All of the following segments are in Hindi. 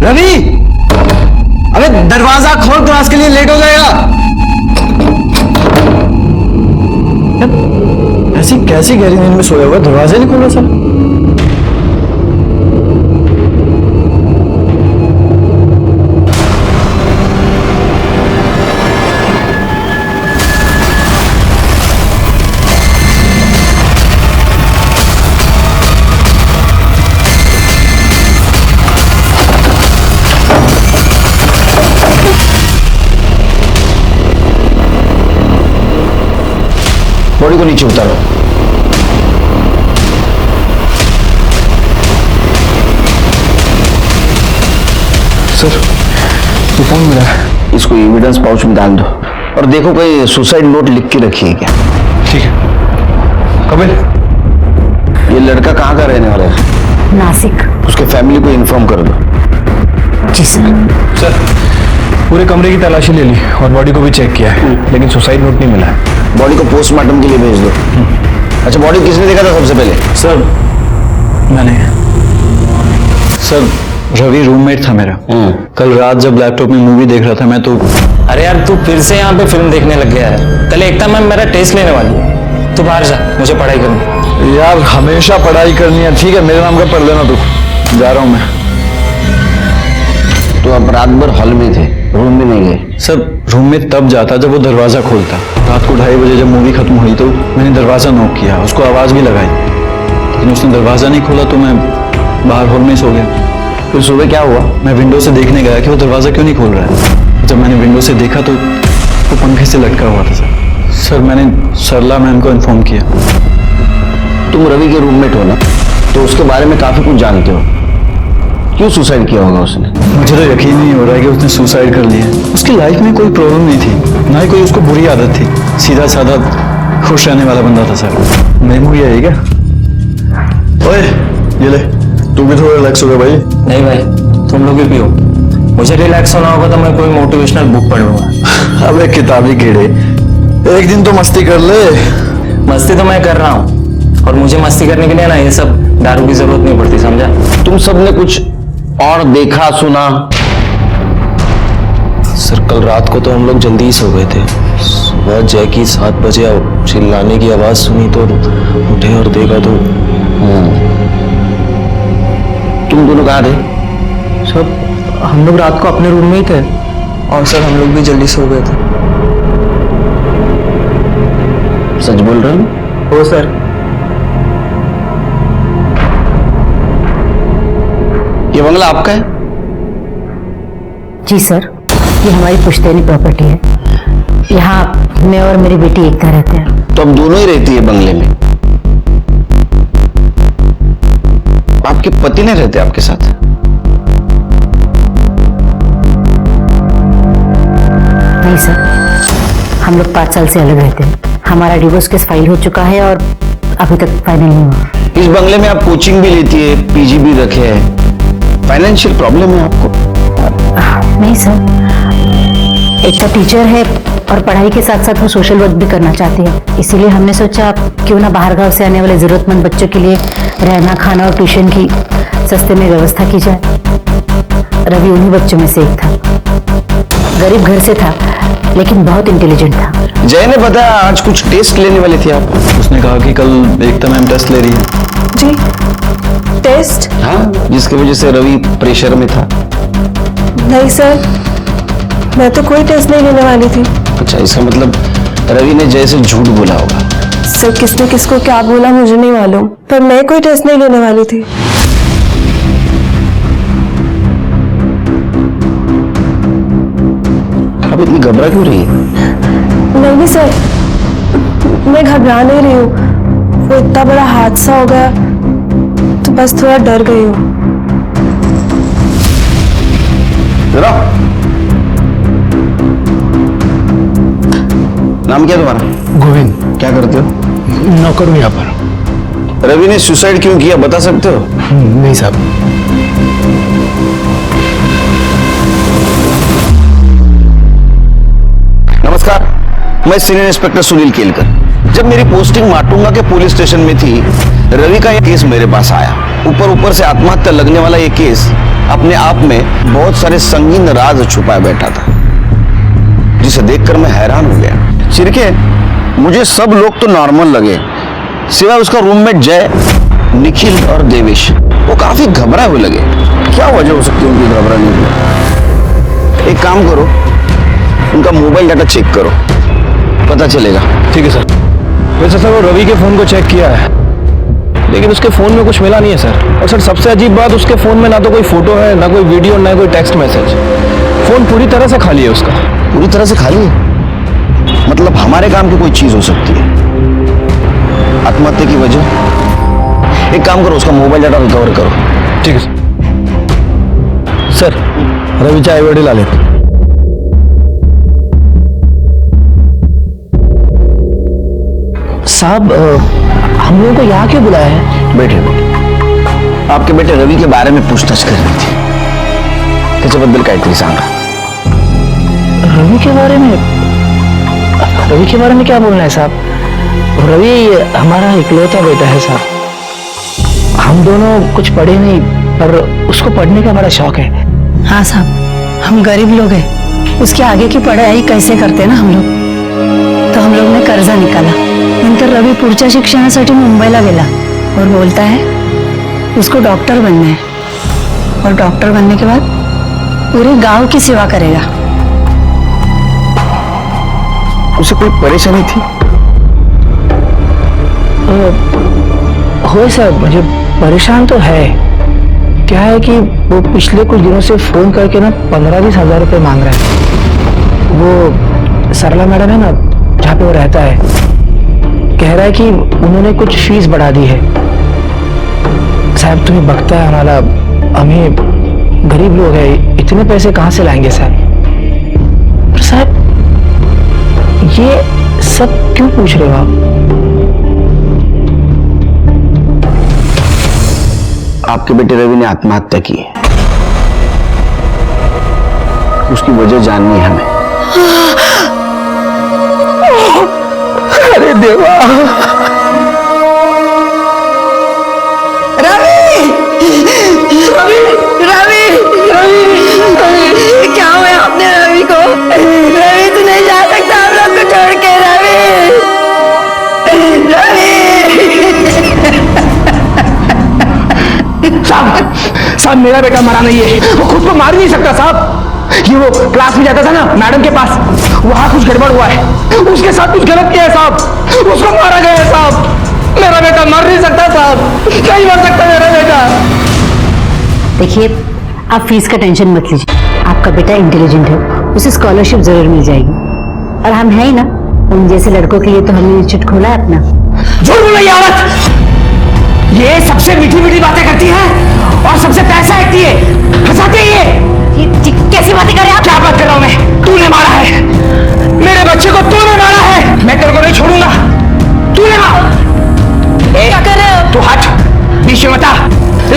रवि, अबे दरवाजा खोल, क्लास के लिए लेट हो जाएगा। ऐसी कैसी गहरी नींद में सोया हुआ, दरवाजा नहीं खोला सर? बॉडी को नीचे उतारो। सर, ये कौन मिला? इसको एविडेंस पाउच में डाल दो और देखो कहीं सुसाइड नोट लिख के रखी है क्या। ठीक है। कपिल, ये लड़का कहाँ का रहने वाला है? नासिक। उसके फैमिली को इन्फॉर्म कर दो। जी सर। सर, पूरे कमरे की तलाशी ले ली और बॉडी को भी चेक किया है, लेकिन सुसाइड नोट नहीं मिला है। बॉडी को पोस्टमार्टम के लिए भेज दो। अच्छा, बॉडी किसने देखा था सबसे पहले? सर, मैंने। सर, रवि रूममेट था मेरा। कल रात जब लैपटॉप में मूवी देख रहा था मैं तो। अरे यार, तू फिर से यहाँ पे फिल्म देखने लग गया है। कल एकता मैम मेरा टेस्ट लेने वाली है, तू बाहर जा, मुझे पढ़ाई करनी। यार, हमेशा पढ़ाई करनी है। ठीक है, मेरे नाम का पढ़ लेना तू। जा रहा हूँ मैं। तो आप रात भर हॉल में थे, रूम में नहीं गए? सर, रूम में तब जाता जब वो दरवाजा खोलता। रात को 2:30 बजे जब मूवी खत्म हुई तो मैंने दरवाजा नॉक किया, उसको आवाज भी लगाई, लेकिन उसने दरवाजा नहीं खोला तो मैं बाहर हॉल में सो गया। फिर सुबह क्या हुआ? मैं विंडो से देखने गया कि वो दरवाजा क्यों नहीं खोल रहा है। जब मैंने विंडो से देखा तो वो पंखे से लटका हुआ था। सर, मैंने सरला मैम को इन्फॉर्म किया। तुम रवि के रूममेट हो ना, तो उसके बारे में काफी कुछ जानते हो। क्यों सुसाइड किया होगा उसने? मुझे तो यकीन नहीं हो रहा है कि उसने सुसाइड कर लिया। उसकी लाइफ में कोई प्रॉब्लम नहीं थी, ना ही कोई उसको बुरी आदत थी। सीधा साधा खुश रहने वाला बंदा था सर। मेमोरी है क्या? ओए, ये ले, तू भी थोड़ा रिलैक्स हो गया भाई। नहीं भाई, तुम लोग भी पियो। मुझे रिलैक्स होना होगा तो मैं कोई मोटिवेशनल बुक पढ़ूंगा। अबे किताबी कीड़े, एक दिन तो मस्ती कर ले। मस्ती तो मैं कर रहा हूँ, और मुझे मस्ती करने के लिए ना ये सब दारू की जरूरत नहीं पड़ती, समझा? तुम सबने कुछ और देखा सुना? सर, कल रात को तो हम लोग जल्दी ही सो गए थे। सुबह जैकी 7 बजे चिल्लाने की आवाज सुनी तो उठे और देखा तो। तुम दोनों कहाँ थे? सब हम लोग रात को अपने रूम में ही थे, और सर हम लोग भी जल्दी सो गए थे। सच बोल रहे हो? हो सर। ये बंगला आपका है? जी सर, ये हमारी पुश्तैनी प्रॉपर्टी है। यहाँ मैं और मेरी बेटी एकता रहते हैं। तो अब दोनों ही रहती है बंगले में? आपके पति नहीं रहते आपके साथ? नहीं सर, हम लोग 5 साल से अलग रहते हैं। हमारा डिवोर्स केस फाइल हो चुका है और अभी तक फाइनल नहीं हुआ। इस बंगले में आप कोचिंग भी लेती है, पीजी भी रखे हैं, फाइनेंशियल प्रॉब्लम है आपको? नहीं सर, एकता टीचर है और पढ़ाई के साथ साथ वो सोशल वर्क भी करना चाहती है। इसीलिए हमने सोचा क्यों ना बाहर गांव से आने वाले जरूरतमंद बच्चों के लिए रहना, खाना और ट्यूशन की सस्ते में व्यवस्था की जाए। रवि उन्हीं बच्चों में से एक था। गरीब घर से था, लेकिन बहुत इंटेलिजेंट था। जय ने बताया आज कुछ टेस्ट लेने वाली थी आप? उसने कहा कि कल एकता मैम टेस्ट ले रही है। जी, टेस्ट? हाँ, जिसकी वजह से रवि प्रेशर में था। नहीं सर, मैं तो कोई टेस्ट नहीं लेने वाली थी। अच्छा, इसका मतलब रवि ने जय से झूठ बोला होगा। सर, किसने किसको क्या बोला मुझे नहीं मालूम, पर मैं कोई टेस्ट नहीं लेने वाली थी। अब इतनी घबरा क्यों रही है? नहीं सर, मैं घबरा नहीं रही हूँ। वो इतना बड़ा हादसा हो गया तो बस थोड़ा डर गई हूँ। जरा, नाम क्या तुम्हारा? गोविंद। क्या करते हो? नौकर हूँ यहाँ पर। रवि ने सुसाइड क्यों किया बता सकते हो? नहीं साहब। नमस्कार, मैं सीनियर इंस्पेक्टर सुनील केलकर। जब मेरी पोस्टिंग माटुंगा के पुलिस स्टेशन में थी, रवि का यह केस मेरे पास आया। ऊपर से आत्महत्या लगने वाला ये केस अपने आप में बहुत सारे संगीन राज छुपाए बैठा था, जिसे देखकर मैं हैरान हो गया। चिरके, मुझे सब लोग तो नॉर्मल लगे, सिवाय उसका रूममेट जय, निखिल और देवेश। वो काफी घबराए हुए लगे। क्या वजह हो सकती है उनकी घबराने की? एक काम करो, उनका मोबाइल डाटा चेक करो, पता चलेगा। ठीक है सर। वैसे सर वो रवि के फोन को चेक किया है, लेकिन उसके फोन में कुछ मिला नहीं है सर। और सर सबसे अजीब बात, उसके फोन में ना तो कोई फोटो है, ना कोई वीडियो, ना कोई टेक्स्ट मैसेज। फोन पूरी तरह से खाली है उसका। पूरी तरह से खाली है? मतलब हमारे काम की कोई चीज हो सकती है। आत्महत्या की वजह? एक काम करो, उसका मोबाइल डाटा रिकवर करो। ठीक है सर। रवि चाय वड़ी ला लेते। साहब हम लोगों को यहाँ क्यों बुलाया है? बैठे बैठे। आपके बेटे रवि के बारे में पूछताछ करनी थी, त्याच्याबद्दल काहीतरी सांगा। रवि के बारे में? रवि के बारे में क्या बोलना है साहब? रवि हमारा इकलौता बेटा है साहब। हम दोनों कुछ पढ़े नहीं, पर उसको पढ़ने का बड़ा शौक है। हाँ साहब, हम गरीब लोग हैं, उसके आगे की पढ़ाई कैसे करते ना हम लोग, तो हम लोग ने कर्जा निकाला। नंतर रवि पुढच्या शिक्षणासाठी मुंबईला गेला और बोलता है उसको डॉक्टर बनना है, और डॉक्टर बनने के बाद पूरे गांव की सेवा करेगा। उसे कोई परेशानी थी? हो साहब, मुझे परेशान तो है। क्या है कि वो पिछले कुछ दिनों से फोन करके ना 15-20 हजार रुपए मांग रहा है। वो सरला मैडम है ना, जहाँ पे वो रहता है, कह रहा है कि उन्होंने कुछ फीस बढ़ा दी है। साहब तुम्हें बकता है हमारा, हमें गरीब लोग हैं, इतने पैसे कहाँ से लाएंगे साहब? पर साहब ये सब क्यों पूछ रहे हो आप? आपके बेटे रवि ने आत्महत्या की है, उसकी वजह जाननी है हमें। अरे देवा! रवि! रवि! रवि! रवि! क्या हुआ आपने रवि को? रवि तू नहीं जा सकता हम लोग को छोड़ के। रवि! रवि! साहब मेरा बेटा मरा नहीं है, वो खुद को मार नहीं सकता साहब। ये वो क्लास में जाता था ना मैडम के पास, वहां कुछ गड़बड़ हुआ है, उसके साथ कुछ गलत किया है साहब, उसको मारा गया है साहब। मेरा बेटा मर नहीं सकता साहब, नहीं मर सकता मेरा बेटा। देखिए, आप फीस का टेंशन मत लीजिए, आपका बेटा इंटेलिजेंट है, उसे स्कॉलरशिप जरूर मिल जाएगी। और हम है ही ना, उन जैसे लड़कों के लिए तो हमने इंस्टीट्यूट खोला है अपना। झूठ बोल रही है औरत, ये सबसे मीठी मीठी बातें करती है और सबसे पैसा ऐंठती है, फंसाती है ये कैसी बातें कर रहे हैं आप? क्या बात कर रहा हूं मैं? तूने मारा है मेरे बच्चे को, तूने मारा है। मैं तेरे को नहीं छोड़ूंगा, तूने मारा। क्या कर रहे हो? तू हट, बीच में मत आ,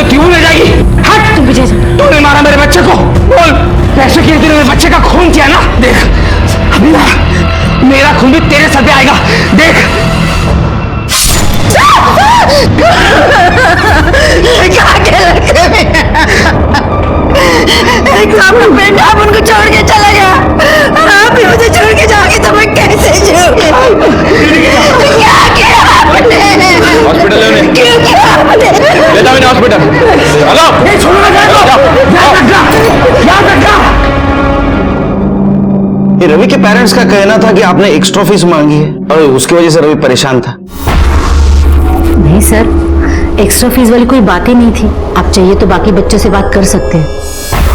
क्यों ले जाएगी? हट, तुम पीछे। तूने मारा मेरे बच्चे को, बोल पैसे के लिए मेरे बच्चे का खून किया ना? देख अभी ना मेरा खून भी तेरे सर पे आएगा, देख। एग्जाम में बेटा आप उनको छोड़ के चला गया, और आप भी मुझे छोड़ के जाओगे तो मैं कैसे जीऊंगी? क्या किया आपने? हॉस्पिटल ले उन्हें। क्यों किया आपने? ले जाओ इन्हें हॉस्पिटल। हेलो, नहीं छोड़ूंगा, याद रखना। ये रवि के पेरेंट्स का कहना था कि आपने एक्स्ट्रा फीस मांगी है और उसकी वजह से रवि परेशान था। नहीं सर, एक्स्ट्रा फीस वाली कोई बात ही नहीं थी। आप चाहिए तो बाकी बच्चों से बात कर सकते हैं।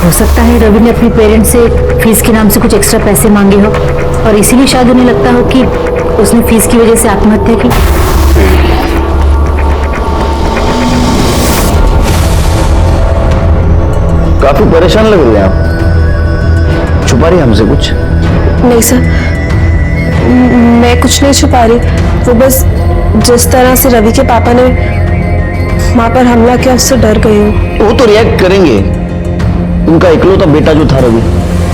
हो सकता है रवि ने अपने पेरेंट्स से फीस के नाम से कुछ एक्स्ट्रा पैसे मांगे हो, और इसीलिए शायद उन्हें लगता हो कि उसने फीस की वजह से आत्महत्या की। काफी परेशान लग रही है आप, छुपा रही है हमसे कुछ? नहीं सर, मैं कुछ नहीं छुपा रही। वो बस जिस तरह से रवि के पापा ने माँ पर हमला किया उससे डर गई हूँ। वो तो रिएक्ट करेंगे, उनका इकलौता बेटा जो था रवि,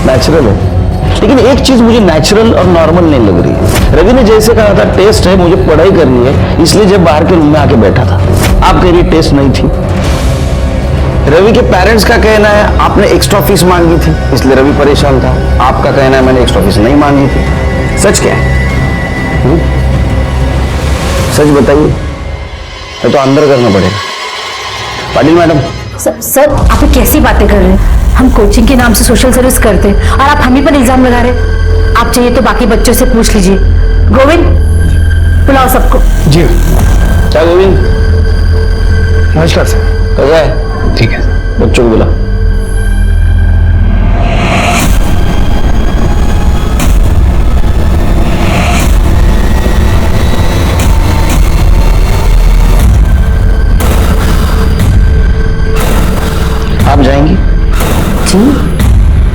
नेचुरल है। लेकिन एक चीज मुझे नेचुरल और नॉर्मल नहीं लग रही। रवि ने जैसे कहा था टेस्ट है, मुझे पढ़ाई करनी है, इसलिए जब बाहर के रूम में आके बैठा था। आप कह रही टेस्ट नहीं थी, रवि के पेरेंट्स का कहना है आपने एक्स्ट्रा फीस मांगी थी, इसलिए रवि परेशान था। आपका कहना है मैंने एक्स्ट्रा फीस नहीं मांगी थी। सच क्या है? सच बताइए, ये तो अंदर करना पड़ेगा। पाटिल मैडम। सर आप ये कैसी बातें कर रहे हैं? हम कोचिंग के नाम से सोशल सर्विस करते हैं और आप हम ही पर इल्जाम लगा रहे हैं। आप चाहिए तो बाकी बच्चों से पूछ लीजिए। गोविंद, बुलाओ सबको। जी क्या गोविंद? नमस्कार सर। कैसा है? ठीक है। बच्चों को बुला। आप जाएंगी? जी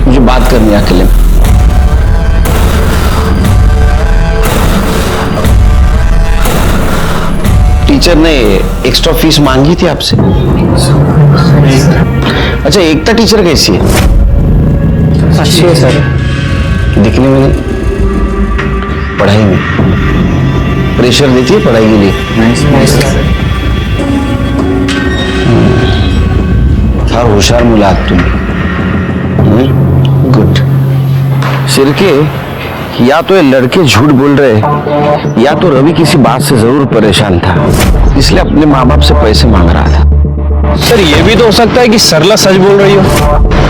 मुझे बात करनी है अकेले में। टीचर ने एक्स्ट्रा फीस मांगी थी आपसे? अच्छा, एकता टीचर कैसी है? अच्छी है सर। दिखने में नहीं, पढ़ाई में प्रेशर देती है पढ़ाई के लिए? नहीं सर। फार होशियार मुला आहात तुम्ही। गुड। सिरके, या तो ये लड़के झूठ बोल रहे या तो रवि किसी बात से जरूर परेशान था, इसलिए अपने माँ बाप से पैसे मांग रहा था। सर ये भी तो हो सकता है कि सरला सच बोल रही हो।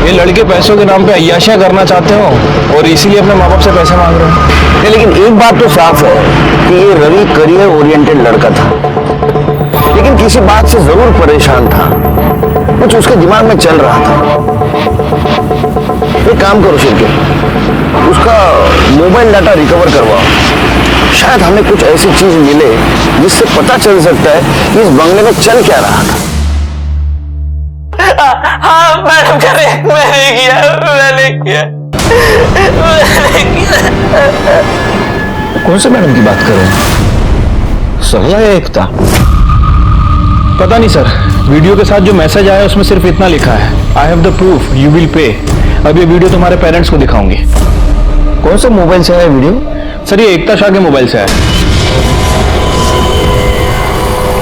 ये लड़के पैसों के नाम पे अय्याशियां करना चाहते हो और इसीलिए अपने माँ बाप से पैसे मांग रहे हो। नहीं, लेकिन एक बात तो साफ है कि ये रवि करियर ओरिएंटेड लड़का था, लेकिन किसी बात से जरूर परेशान था, कुछ उसके दिमाग में चल रहा था। एक काम करो शिरके, उसका मोबाइल डाटा रिकवर करवाओ। शायद हमें कुछ ऐसी चीज मिले जिससे पता चल सकता है कि इस बंगले में चल क्या रहा था। हाँ मैडम करेक्ट, मैंने किया। कौन से मैडम की बात कर रहे हैं? सरला या एकता? पता नहीं सर, वीडियो के साथ जो मैसेज आया उसमें सिर्फ इतना लिखा है, I have the proof, you will pay. अब ये वीडियो तुम्हारे पेरेंट्स को दिखाऊंगी। कौन से मोबाइल से आया वीडियो? सर ये एकता शाह के मोबाइल से आया।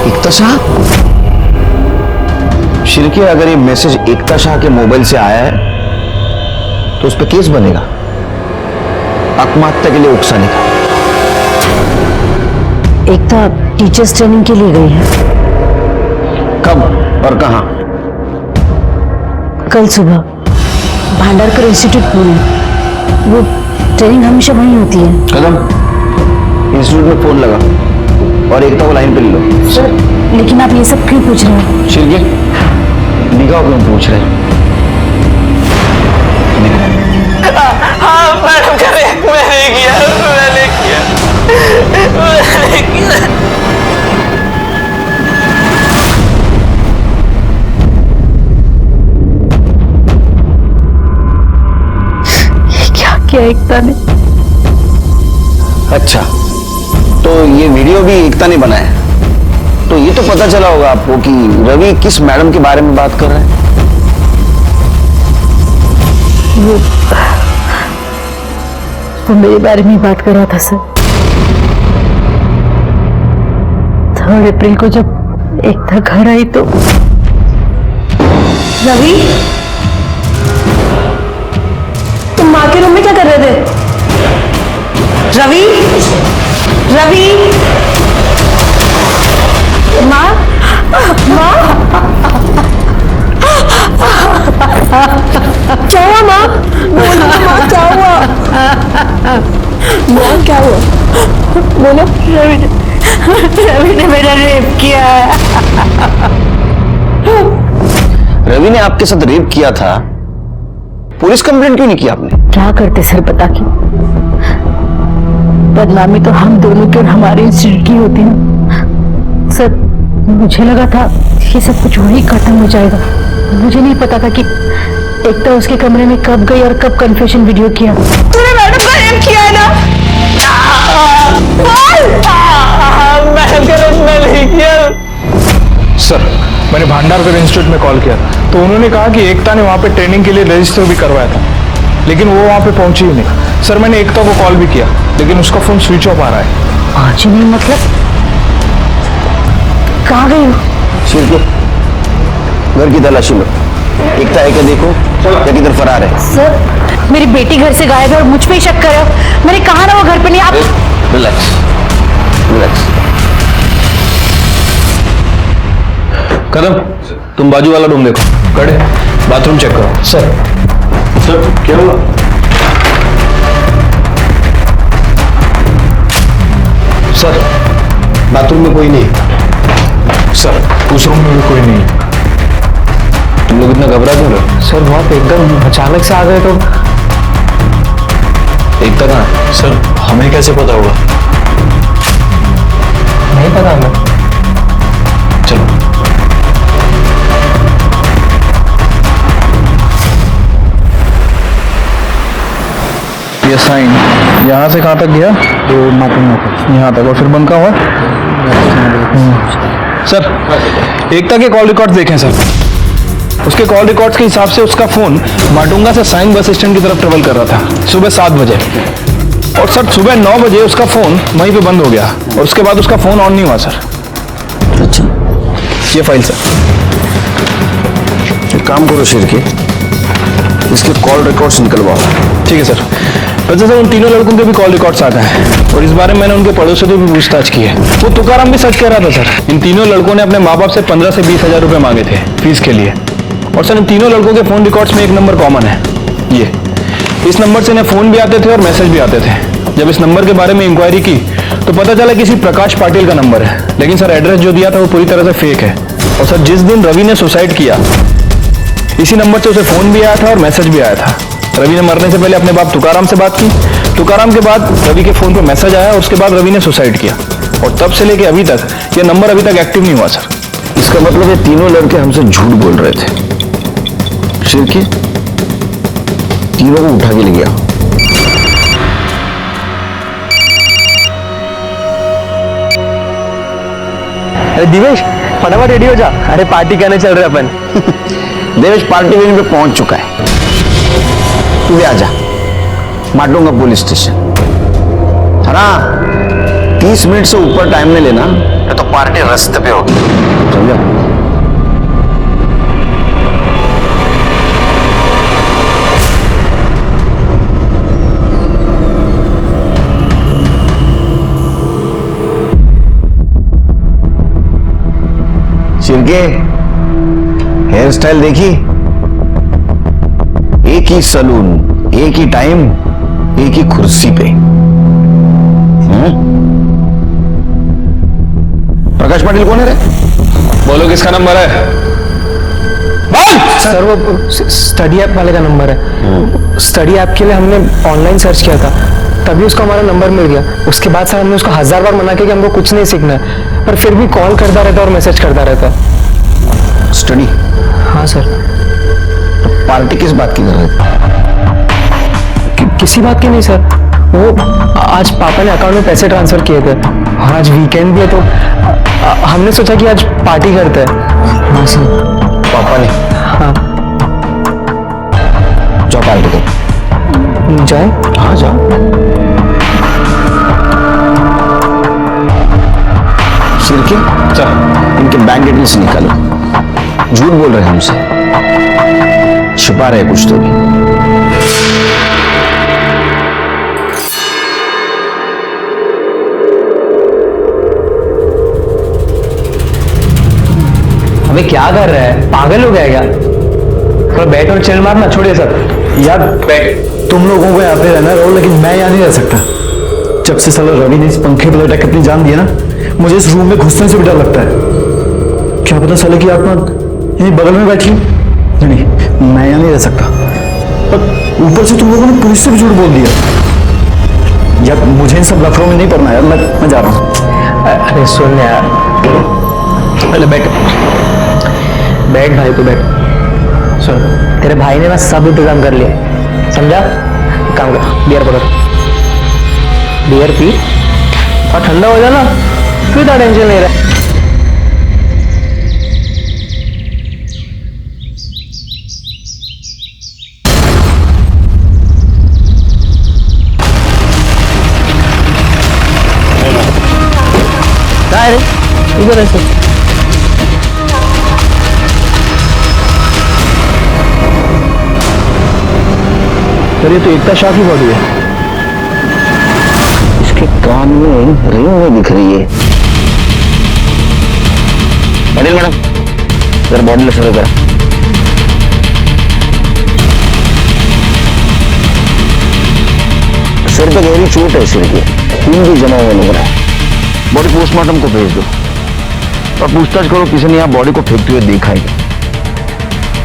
एकता शाह? शिरके, अगर ये मैसेज एकता शाह के मोबाइल से आया है तो उस पर केस बनेगा, आत्महत्या के लिए उकसाने का। एकता टीचर्स ट्रेनिंग के लिए गई है। कब और कहां? कल सुबह भांडारकर इंस्टीट्यूट पुणे। वो ट्रेनिंग हमेशा वहीं होती है। कदम, इंस्टीट्यूट में फोन लगा और एकता को लाइन पे ले लो। सर लेकिन आप ये सब क्यों पूछ रहे हैं? शिरके, निगाह क्यों पूछ रहे हैं? हाँ मैडम करेक्ट, मैंने किया। क्या एकता ने? अच्छा, तो ये वीडियो भी एकता ने बनाया, तो ये तो पता चला होगा आपको कि रवि किस मैडम के बारे में बात कर रहा है। वो मेरे बारे में ही बात कर रहा था सर। 3 अप्रैल को जब एकता घर आई तो रवि, तुम माँ के रूम में क्या कर रहे थे? रवि, रवि, माँ, माँ, क्या हुआ माँ? बोलो माँ, क्या हुआ? माँ क्या हुआ? बोलो। रवि ने मेरा रेप किया है। रवि ने आपके साथ रेप किया था, पुलिस कंप्लेंट क्यों नहीं की आपने? क्या करते सर बता के? बदनामी तो हम दोनों की और हमारे इंस्टीट्यूट की होती ना सर। मुझे लगा था ये सब कुछ वही खत्म हो जाएगा। मुझे नहीं पता था कि एकता उसके कमरे में कब गई और कब कन्फेशन वीडियो किया। तूने मैडम का रेप किया है ना? मैडम करेक्ट, मैंने किया। सर मैंने भांडारकर इंस्टीट्यूट में कॉल किया था, तो उन्होंने कहा कि एकता ने वहाँ पे ट्रेनिंग के लिए रजिस्टर भी करवाया था, लेकिन वो वहाँ पे पहुंची ही नहीं। सर मैंने एकता को कॉल भी किया, लेकिन उसका फोन स्विच ऑफ आ रहा है। पहुंची नहीं मतलब? कहाँ गई हो? शिरके, घर की तलाशी लो, एकता है क्या देखो, क्या किधर फरार है। सर मेरी बेटी घर से गायब है और मुझ पे ही शक कर रहे हो। मैंने कहा ना वो घर पे नहीं। आप रिलैक्स रिलैक्स। कदम, तुम बाजू वाला रूम देखो, कड़े बाथरूम चेक करो। सर क्या हुआ? सर बाथरूम में कोई नहीं। सर उस रूम में भी कोई नहीं है। तुम लोग इतना घबरा क्यों रहे? सर बहुत एकदम अचानक से आ गए तो। एकता कहाँ है? सर हमें कैसे पता होगा? नहीं पता हमें। चलो। ये साइन यहाँ से कहाँ तक गया? यहाँ तक, और फिर बंद कहाँ हुआ? सर एकता के कॉल रिकॉर्ड देखें सर। उसके कॉल रिकॉर्ड्स के हिसाब से उसका फोन माटुंगा से साइन बस स्टैंड की तरफ ट्रेवल कर रहा था सुबह 7 बजे, और सर सुबह 9 बजे उसका फोन वहीं पे बंद हो गया और उसके बाद उसका फोन ऑन नहीं हुआ सर। अच्छा, ये फाइल सर। एक काम करो शिरके, इसके कॉल रिकॉर्ड्स निकलवाओ। ठीक है सर। वैसे सर उन तीनों लड़कों के भी कॉल रिकॉर्ड्स आ गए हैं और इस बारे में मैंने उनके पड़ोसियों से भी पूछताछ की है। वो तुकाराम भी सच कह रहा था सर। इन तीनों लड़कों ने अपने माँ बाप से 15 से 20 हजार रुपए मांगे थे फीस के लिए। और सर इन तीनों लड़कों के फोन रिकॉर्ड्स में एक नंबर कॉमन है, ये। इस नंबर से इन्हें फोन भी आते थे और मैसेज भी आते थे। जब इस नंबर के बारे में इंक्वायरी की तो पता चला किसी प्रकाश पाटिल का नंबर है, लेकिन सर एड्रेस जो दिया था वो पूरी तरह से फेक है। और सर जिस दिन रवि ने सुसाइड किया, इसी नंबर से उसे फोन भी आया था और मैसेज भी आया था। रवि ने मरने से पहले अपने बाप तुकाराम से बात की, तुकाराम के बाद रवि के फोन पर मैसेज आया और उसके बाद रवि ने सुसाइड किया। और तब से लेके अभी तक ये नंबर अभी तक एक्टिव नहीं हुआ सर। इसका मतलब ये तीनों लड़के हमसे झूठ बोल रहे थे। शिरके, तीनों को उठा के ले गया। अरे दिवेश फटाफट रेडी हो जा, अरे पार्टी करने चल रहे अपन। देवेश पार्टी वेन्यू पे पहुंच चुका है, तू भी आजा माटुंगा पुलिस स्टेशन। है ना, 30 मिनट से ऊपर टाइम में लेना, तो पार्टी रास्ते पे होगी, समझा? शिरके, हेयर स्टाइल देखी, एक ही सलून, एक ही टाइम, एक ही कुर्सी पे। प्रकाश पाटिल कौन है रे? बोलो किसका नंबर है? सर वो स्टडी ऐप वाले का नंबर है। स्टडी ऐप के लिए हमने ऑनलाइन सर्च किया था, तभी उसको हमारा नंबर मिल गया। उसके बाद सर हमने उसको 1000 बार मना किया कि हमको कुछ नहीं सीखना है, पर फिर भी कॉल करता रहता और मैसेज करता रहता। स्टडी? हाँ सर। पार्टी किस बात की कर रहे थे? किसी बात की नहीं सर, वो आज पापा ने अकाउंट में पैसे ट्रांसफर किए थे। आज वीकेंड भी है तो हमने सोचा कि आज पार्टी करते हैं। हाँ सर। पापा ने? हाँ। जाओ पार्टी करो। जाए? हाँ जाओ। शिरके, सर इनके बैंक डिटेल्स निकालो। झूठ बोल रहे हैं हमसे, छुपा रहे कुछ तो भी। अबे क्या कर रहा है, पागल हो गया क्या? थोड़ा बैठ और चिल मारना, छोड़िए सर। यार तुम लोगों को यहाँ पे रहना रहो, लेकिन मैं यहाँ नहीं रह सकता। जब से साला रवि ने इस पंखे पर लटक अपनी जान दी है ना, मुझे इस रूम में घुसने से भी डर लगता है। क्या पता साले की आत्मा यहीं बगल में बैठी हो। नहीं, मैं यहाँ नहीं रह सकता। और ऊपर से तुम लोगों ने पुलिस से भी झूठ बोल दिया। यार मुझे इन सब लफड़ों में नहीं पड़ना यार, मैं जा रहा हूँ। अरे सुन यार, पहले बैठ बैठ भाई, तू बैठ। सुन, तेरे भाई ने ना सब इंतजाम कर लिया, समझा? काम कर, बियर पकड़, बियर पी और ठंडा हो जाना, क्यों इतना टेंशन ले रहा है? इधर ऐसे सर ये तो एकता शाह की बॉडी है। इसके कान में रिंग नहीं दिख रही है। पटेल मैडम जरा बॉडी ले सर करा। सिर पे गहरी चोट है, सिर की खून भी जमा हुआ लग रहा है। बॉडी पोस्टमार्टम को भेज दो और पूछताछ करो किसी ने यहाँ बॉडी को फेंकते हुए देखा है।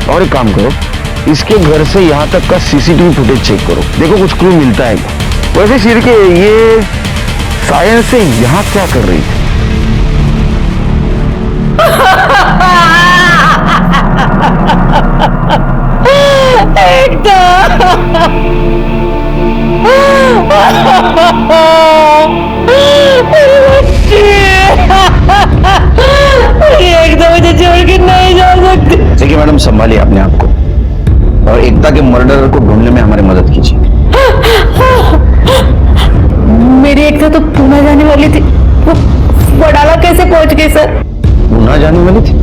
और एक काम करो, इसके घर से यहाँ तक का सीसीटीवी फुटेज चेक करो, देखो कुछ क्लू मिलता है क्या। वैसे सिर के ये सायंस से यहाँ क्या कर रही थी? एकदम मुझे छोड़ के नहीं जा सकती। देखिए मैडम, संभालिए अपने आप को और एकता के मर्डरर को ढूंढने में हमारी मदद कीजिए। मेरी एकता तो पूना जाने वाली थी, वो वडाला कैसे पहुंच गई सर? पूना जाने वाली थी?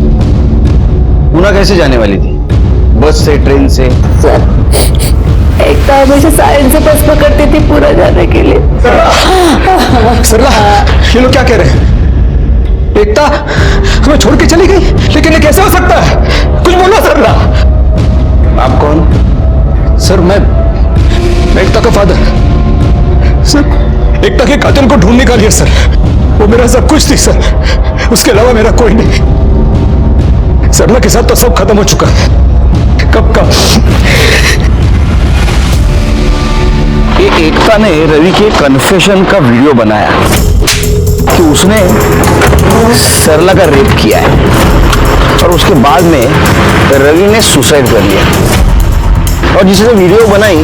पूना कैसे जाने वाली थी? बस से, ट्रेन से? सर एकता हमेशा साइंस से बस पकड़ती थी पूना जाने के लिए। सरला, ये लोग क्या कह रहे हैं? एकता हमें छोड़ के चली गई, लेकिन ये कैसे हो सकता है? कुछ बोलो सरला। आप कौन? सर मैं एकता का फादर। सर एकता के कातिल को ढूंढ निकालिए सर, वो मेरा सब कुछ थी सर, उसके अलावा मेरा कोई नहीं। सरला के साथ तो सब खत्म हो चुका है। कब का ये एकता ने रवि के कन्फेशन का वीडियो बनाया कि उसने सरला का रेप किया है और उसके बाद में रवि ने सुसाइड कर लिया और जिसने वीडियो बनाई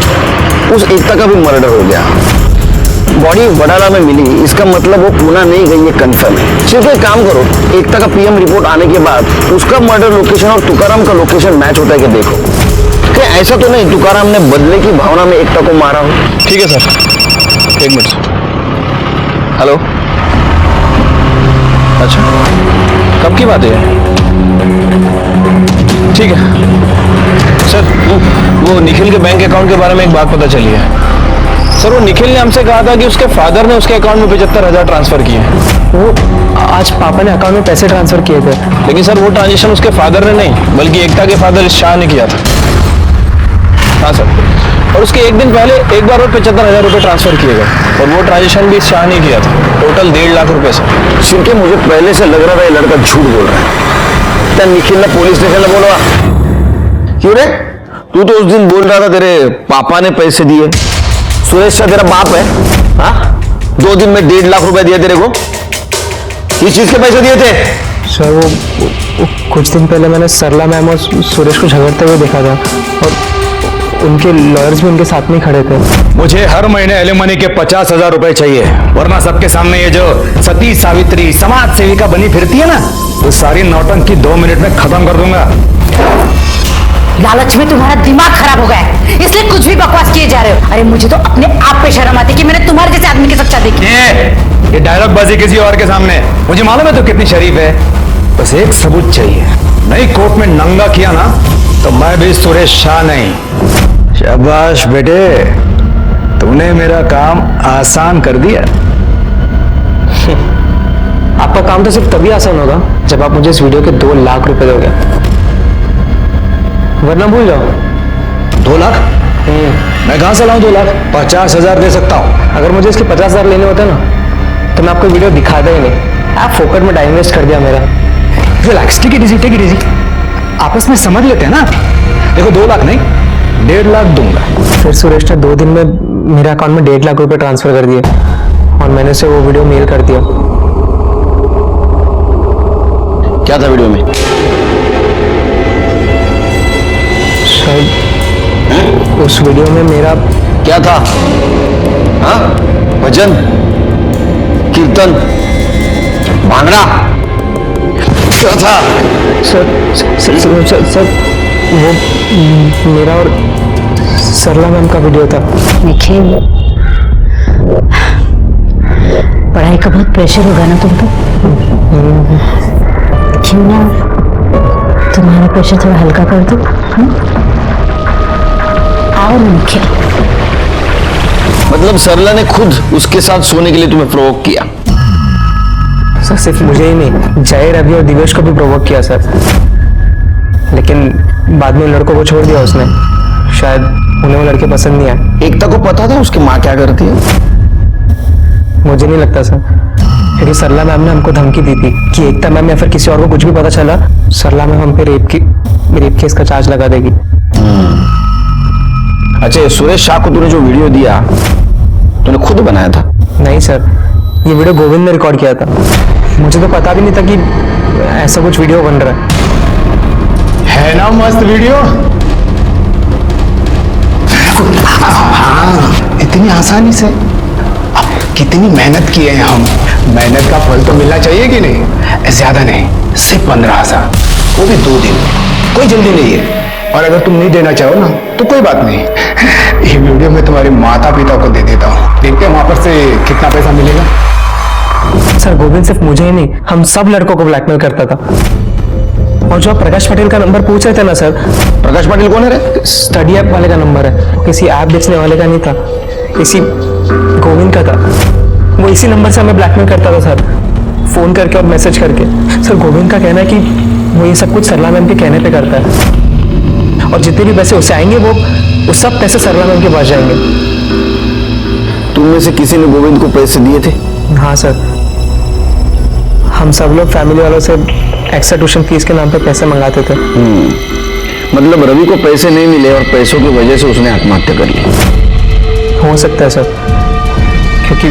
उस एकता का भी मर्डर हो गया। बॉडी वडाला में मिली, इसका मतलब वो पूना नहीं गई, ये कंफर्म है। सिर्फ एक काम करो, एकता का पीएम रिपोर्ट आने के बाद उसका मर्डर लोकेशन और तुकाराम का लोकेशन मैच होता है कि देखो। क्या ऐसा तो नहीं तुकाराम ने बदले की भावना में एकता को मारा हो? ठीक है सर, एक मिनट। हेलो, अच्छा कब की बात है? ठीक है सर, वो निखिल के बैंक अकाउंट के बारे में एक बात पता चली है सर। वो निखिल ने हमसे कहा था कि उसके फादर ने उसके अकाउंट में 75,000 ट्रांसफर किए हैं। वो आज पापा ने अकाउंट में पैसे ट्रांसफर किए थे। लेकिन सर वो ट्रांजेक्शन उसके फादर ने नहीं बल्कि एकता के फादर शाह ने किया था। हाँ सर, और उसके एक दिन पहले एक बार और 75,000 रुपये ट्रांसफर किए गए और वो ट्रांजेक्शन भी शाह ने किया था। टोटल 1.5 लाख रुपए सर। सिर्फ मुझे पहले से लग रहा था ये लड़का झूठ बोल रहा है। क्या निखिल ने पुलिस स्टेशन में बोलवा? क्यों रे, तू तो उस दिन बोल रहा था तेरे पापा ने पैसे दिए। सुरेश शाह तेरा बाप है? हाँ, 2 दिन में 1.5 लाख रुपए दिए तेरे को। किस चीज के पैसे दिए थे? सर वो कुछ दिन पहले मैंने सरला मैम और सुरेश को झगड़ते हुए देखा था और उनके लॉयर्स भी उनके साथ में ही खड़े थे। मुझे हर महीने एलिमनी के 50,000 रुपए चाहिए, वरना सबके सामने ये जो सती सावित्री समाज सेविका बनी फिरती है ना, वो सारी नौटंकी 2 मिनट में खत्म कर दूंगा। लालच में तुम्हारा दिमाग खराब हो गया है, इसलिए कुछ भी बकवास किए जा रहे हो। अरे मुझे तो अपने आप पे शर्म आती है कि मैंने तुम्हारे जैसे आदमी के साथ शादी की। ये डायलॉग बाजी किसी और के सामने, मुझे मालूम है तो कितनी शरीफ है। बस एक सबूत चाहिए, नहीं कोर्ट में नंगा किया ना तो मैं भी सुरेश शाह नहीं। शाबाश बेटे, तूने मेरा काम आसान कर दिया। आपका काम तो सिर्फ तभी आसान होगा जब आप मुझे इस वीडियो के 2 लाख रुपए दोगे, वरना भूल जाओ। 2 लाख? मैं कहां से लाऊं 2 लाख? 50,000 दे सकता हूं। अगर मुझे इसके 50,000 लेने होते ना तो मैं आपको वीडियो दिखाता ही नहीं। आप फोकट में टाइम वेस्ट कर दिया मेरा। Relax, take it easy. आपस में समझ लेते हैं ना। देखो 2 लाख नहीं, 1.5 लाख दूंगा। फिर सुरेश ने 2 दिन में मेरे अकाउंट में 1.5 लाख रुपए ट्रांसफर कर दिए और मैंने उसे वो वीडियो मेल कर दिया। क्या था वीडियो में? शायद उस वीडियो में मेरा क्या था? हाँ, भजन, कीर्तन, भांगड़ा, क्या था? सर वो मेरा और सरला मैम का वीडियो था। निखिल, पढ़ाई का बहुत प्रेशर होगा ना तुम पे। क्यों ना तुम्हारा प्रेशर थोड़ा हल्का कर दो। आओ ना निखिल। मतलब सरला ने खुद उसके साथ सोने के लिए तुम्हें प्रोवोक किया? सर सिर्फ मुझे ही नहीं, जय, रवि और दिवेश को भी प्रोवोक किया सर। लेकिन बाद में उन लड़कों को छोड़ दिया उसने, शायद उन्हें वो लड़के पसंद नहीं आए। एकता को पता था उसकी माँ क्या करती है? मुझे नहीं लगता सर, क्योंकि सरला मैम ने हमको धमकी दी थी कि एकता मैम या फिर किसी और को कुछ भी पता चला, सरला मैम हम पे रेप केस का चार्ज लगा देगी। अच्छा, ये सुरेश शाह को तूने जो वीडियो दिया तूने खुद बनाया था? नहीं सर, ये वीडियो गोविंद ने रिकॉर्ड किया था। मुझे तो पता भी नहीं था कि ऐसा कुछ वीडियो बन रहा है ना मस्त वीडियो? हाँ, इतनी आसानी से। अब कितनी मेहनत किए हैं हम, मेहनत का फल तो मिलना चाहिए कि नहीं? ज्यादा नहीं, सिर्फ 15,000, वो भी 2 दिन, कोई जल्दी नहीं है। और अगर तुम नहीं देना चाहो ना तो कोई बात नहीं, ये वीडियो मैं तुम्हारे माता पिता को दे देता हूँ, देखते हैं वहां पर से कितना पैसा मिलेगा। है। सर गोविंद सिर्फ मुझे ही नहीं, हम सब लड़कों को ब्लैकमेल करता था। और जो आप प्रकाश पटेल का नंबर पूछ रहे थे ना सर, प्रकाश पाटिल कौन है रे? स्टडी ऐप वाले का नंबर है, किसी ऐप बेचने वाले का नहीं था, इसी गोविंद का था। वो इसी नंबर से हमें ब्लैकमेल करता था सर, फोन करके और मैसेज करके। सर गोविंद का कहना है कि वो ये सब कुछ सरला मैम के कहने पे करता है, और जितने भी पैसे उससे आएंगे वो सब पैसे सरला मैम के पास जाएंगे। तुम में से किसी ने गोविंद को पैसे दिए थे? हाँ सर, हम सब लोग फैमिली वालों से एक्स्ट्रा ट्यूशन फीस के नाम पे पैसे मंगाते थे। मतलब रवि को पैसे नहीं मिले और पैसों की वजह से उसने आत्महत्या कर ली। हो सकता है सर, क्योंकि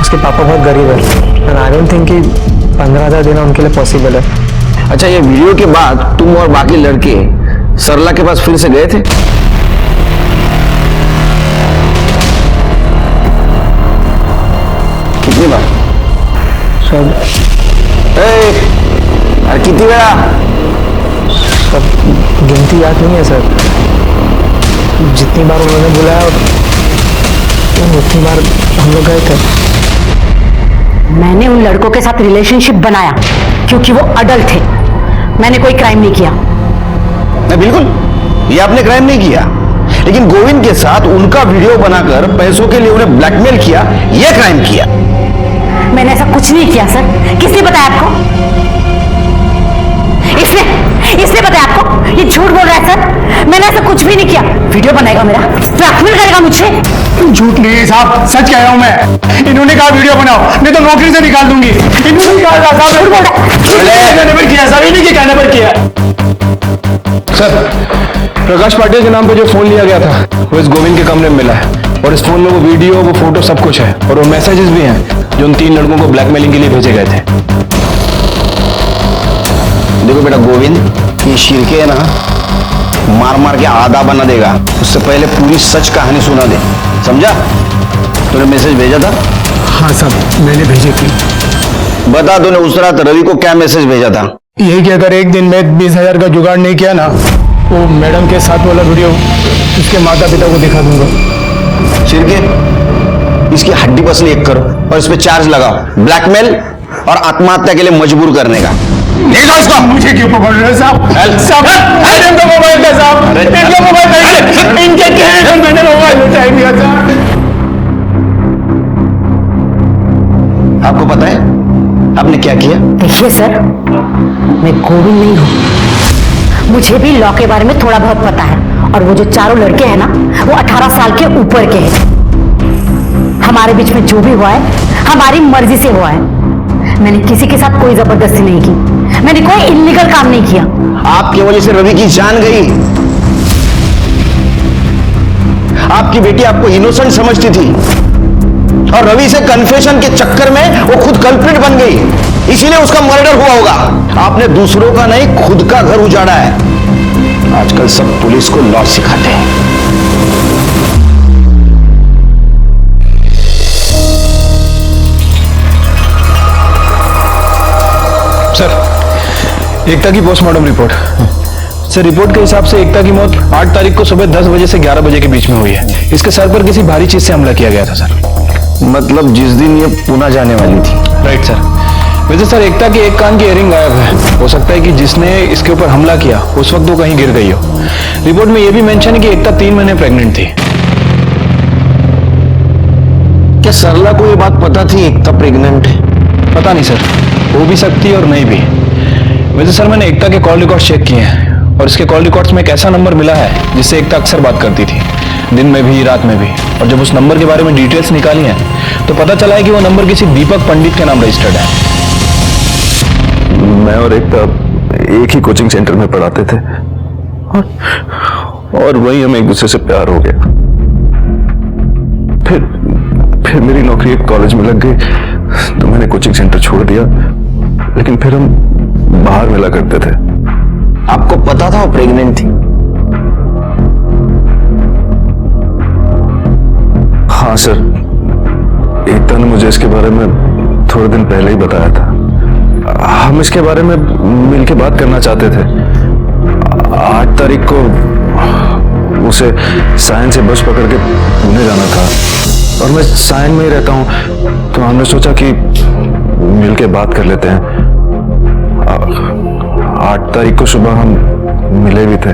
उसके पापा बहुत गरीब है। आई डोंट थिंक कि 15,000 देना उनके लिए पॉसिबल है। अच्छा, ये वीडियो के बाद तुम और बाकी लड़के सरला के पास फिर से गए थे? कितनी बार? सर अरे कितनी बार? सब गिनती याद नहीं है सर, जितनी बार उन्होंने बुलाया उतनी बार हम लोग गए थे। मैंने उन लड़कों के साथ रिलेशनशिप बनाया क्योंकि वो अडल्ट थे। मैंने कोई क्राइम नहीं किया। नहीं, बिल्कुल, ये आपने क्राइम नहीं किया, लेकिन गोविंद के साथ उनका वीडियो बनाकर पैसों के लिए उन्हें ब्लैकमेल किया, यह क्राइम किया। मैंने ऐसा कुछ नहीं किया सर। किसने बताया आपको? इसने बताया आपको? ये झूठ बोल रहा है सर, मैंने ऐसा कुछ भी नहीं किया। वीडियो बनाएगा मेरा, ब्लैकमेल करेगा मुझे। झूठ नहीं है साहब, सच कह रहा हूं मैं। इन्होंने कहा वीडियो बनाओ, नहीं तो नौकरी से निकाल दूंगी। इन्होंने कहा साहब, झूठ बोल रहा है। कहने पर किया साहब, इन्हीं के कहने पर किया। सर, प्रकाश पाटिल के नाम पे जो फोन लिया गया था वो इस गोविंद के कमरे में मिला है, और इस फोन में वो वीडियो, वो फोटो सब कुछ है, और वो मैसेजेस भी हैं जो उन 3 लड़कों को ब्लैकमेलिंग के लिए भेजे गए थे। देखो बेटा गोविंद, ये शिरके है ना, मार मार के आधा बना देगा, उससे पहले पूरी सच कहानी सुना दे, समझा? तूने मैसेज भेजा था? हाँ साहब, मैंने भेजी थी। बता, तूने उस रात रवि को क्या मैसेज भेजा था? यही कि अगर एक दिन में 20,000 का जुगाड़ नहीं किया ना, वो मैडम के साथ वाला वीडियो उसके माता पिता को दिखा दूंगा। शिरके, इसकी हड्डी पसली एक करो और इस पे चार्ज लगाओ, ब्लैकमेल और आत्महत्या के लिए मजबूर करने का। ले जाओ इसको। मुझे क्यों पकड़ रहे हैं साहब? साहब, इनका मोबाइल था साहब, इनका मोबाइल था, इनके कहने पर मैंने मोबाइल उठा दिया था। आपको पता है आपने क्या किया? देखिए सर, मैं गोविंद नहीं हूँ, मुझे भी लॉ के बारे में थोड़ा बहुत पता है, और वो जो चारों लड़के हैं ना, वो 18 साल के ऊपर के हैं। हमारे बीच में जो भी हुआ है हमारी मर्जी से हुआ है। मैंने किसी के साथ कोई जबरदस्ती नहीं की, मैंने कोई इल्लीगल काम नहीं किया। आपकी वजह से रवि की जान गई। आपकी बेटी आपको इनोसेंट समझती थी, और रवि से कन्फेशन के चक्कर में वो खुद कल्प्रिट बन गई, इसीलिए उसका मर्डर हुआ होगा। आपने दूसरों का नहीं, खुद का घर उजाड़ा है। आजकल सब पुलिस को लॉ सिखाते हैं। सर, एकता की पोस्टमार्टम रिपोर्ट। सर, रिपोर्ट के हिसाब से एकता की मौत 8 तारीख को सुबह 10 बजे से 11 बजे के बीच में हुई है। इसके सर पर किसी भारी चीज से हमला किया गया था सर। मतलब जिस दिन ये पुणे जाने वाली थी? Right sir. वैसे सर, एकता की एक कान की इयरिंग गायब है। हो सकता है कि जिसने इसके ऊपर हमला किया उस वक्त वो कहीं गिर गई हो। रिपोर्ट में यह भी मेंशन है कि एकता 3 महीने प्रेग्नेंट थी। क्या सरला को ये बात पता थी एकता प्रेग्नेंट है? पता नहीं सर, हो भी सकती है और नहीं भी। वैसे सर मैंने एकता के कॉल रिकॉर्ड चेक किए हैं और इसके कॉल रिकॉर्ड्स में एक ऐसा नंबर मिला है जिससे एकता अक्सर बात करती थी, दिन में भी रात में भी। और जब उस नंबर के बारे में डिटेल्स निकाली हैं तो पता चला है कि वो नंबर किसी दीपक पंडित के नाम रजिस्टर्ड है। मैं और एकता एक ही कोचिंग सेंटर में पढ़ाते थे और वहीं हमें एक दूसरे से प्यार हो गया। फिर मेरी नौकरी एक कॉलेज में लग गई तो मैंने कोचिंग सेंटर छोड़ दिया, लेकिन फिर हम बाहर मिला करते थे। आपको पता था वो प्रेग्नेंट थी? हाँ सर, एकता ने मुझे इसके बारे में थोड़े दिन पहले ही बताया था। हम इसके बारे में मिलके बात करना चाहते थे। 8 तारीख को उसे सायन से बस पकड़ के पुणे जाना था और मैं सायन में ही रहता हूँ, तो हमने सोचा कि मिलके बात कर लेते हैं। 8 तारीख को सुबह हम मिले भी थे।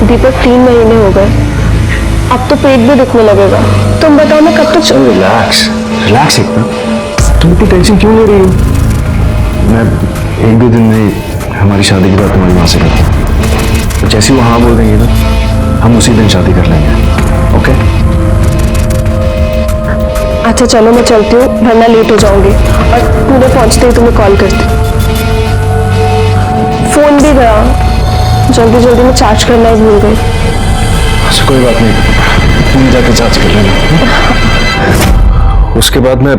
दीपक 3 महीने हो गए, अब तो पेट भी दुखने लगेगा। तुम बताओ मैं कब तक रिलैक्स रिलैक्स एकता, तुम इतनी टेंशन क्यों ले रही हो? मैं 1-2 दिन में ही हमारी शादी की बात तुम्हारी माँ से करता हूँ। जैसे वो हाँ बोल देंगे ना, हम उसी दिन शादी कर लेंगे। ओके? अच्छा चलो मैं चलती हूँ, वरना लेट हो जाऊंगी और पुणे पहुंचते ही तुम्हें कॉल करती हूँ। फोन भी गया, जल्दी जल्दी में चार्ज करना ही भूल गई। अच्छा कोई बात नहीं, तुम जाके चार्ज कर लेना। उसके बाद मैं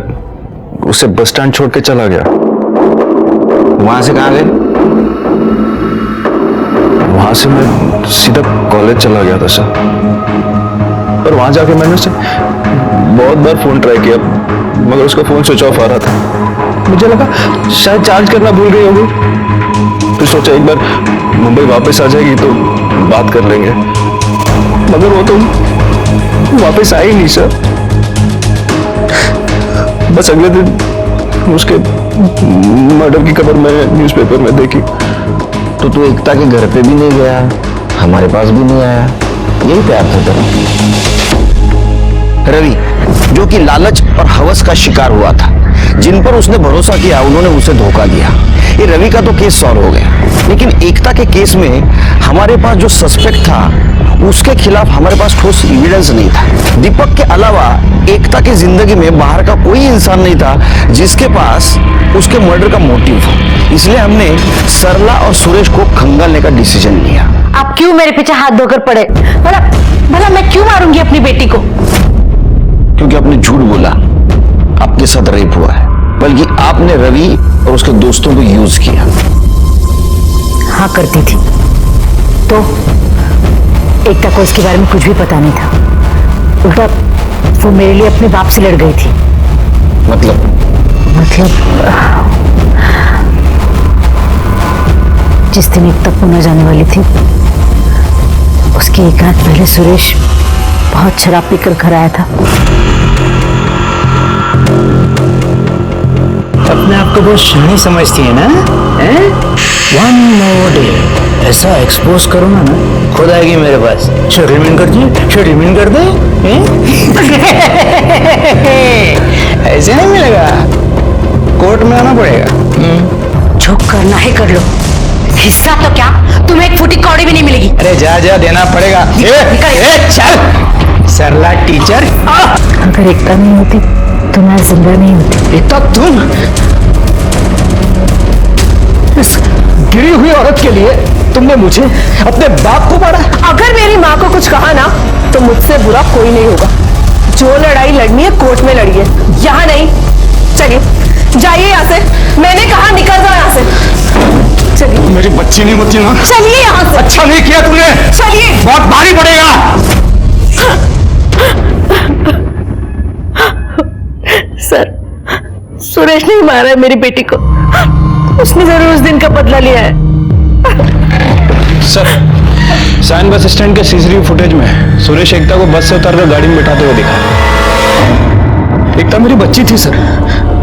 उसे बस स्टैंड छोड़ के चला गया। वहां से कहाँ गए? वहां से मैं सीधा कॉलेज चला गया था सर, और वहां जाके मैंने उसे बहुत बार फोन ट्राई किया मगर उसका फोन स्विच ऑफ आ रहा था। मुझे लगा शायद चार्ज करना भूल गई होगी, फिर सोचा एक बार मुंबई वापस आ जाएगी तो बात कर लेंगे, मगर वो तो वापस आई नहीं सर। बस अगले दिन उसके मर्डर की खबर मैंने न्यूज़पेपर में देखी। तो तू एकता के घर पे भी नहीं गया, हमारे पास भी नहीं आया, यही प्यार था तेरा? रवि, जो कि लालच और हवस का शिकार हुआ था, जिन पर उसने भरोसा किया उन्होंने उसे धोखा दिया। ये रवि का तो केस सॉल्व हो गया, लेकिन एकता के केस में हमारे पास जो सस्पेक्ट था उसके खिलाफ हमारे पास ठोस एविडेंस नहीं था। दीपक के अलावा एकता की जिंदगी में बाहर का कोई इंसान नहीं था जिसके पास उसके मर्डर का मोटिव हो। इसलिए हमने सरला और सुरेश को खंगालने का डिसीजन लिया। आप क्यों मेरे पीछे हाथ धोकर पड़े? भला मैं क्यों मारूंगी अपनी बेटी को? क्योंकि आपने झूठ बोला, आपके साथ रेप हुआ है, बल्कि आपने रवि और उसके दोस्तों को यूज किया। हाँ करती थी तो एकता को इसके बारे में कुछ भी पता नहीं था। उल्टा वो मेरे लिए अपने बाप से लड़ गई थी। मतलब जिस दिन एकता पुणे जाने वाली थी उसकी एक रात पहले सुरेश बहुत शराब पीकर घर आया था। अपने आप को बहुत शहनी समझती है ना? वन मोर डे ऐसा एक्सपोज करो ना खुद आएगी मेरे पास। शेरिमिन कर दे, शेरिमिन कर दे। ऐसे नहीं मिलेगा, कोर्ट में आना पड़ेगा। जो करना है कर लो, हिस्सा तो क्या तुम्हें एक फूटी कौड़ी भी नहीं मिलेगी। अरे जा जा देना पड़ेगा। चल सरला टीचर। अगर एकता नहीं होती तो मैं जिंदा नहीं होती। एकता तुम इस गिरी हुई औरत के लिए तुमने मुझे अपने बाप को मारा। अगर मेरी माँ को कुछ कहा ना तो मुझसे बुरा कोई नहीं होगा। जो लड़ाई लड़नी है कोर्ट में लड़िए, यहाँ नहीं। चलिए जाइए यहाँ से, मैंने कहा निकल जाओ यहाँ से। चलिए। मेरी बच्ची नहीं होती ना। चलिए यहाँ से। अच्छा नहीं किया तूने। चलिए। बहुत भारी पड़ेगा। सर, सुरेश ने मारा है मेरी बेटी को। उसने जरूर उस दिन का बदला लिया है। सर, सायन बस स्टैंड के सीसीटीवी फुटेज में सुरेश एकता को बस से उतारकर गाड़ी में बिठाते हुए दिखा। एकता मेरी बच्ची थी सर,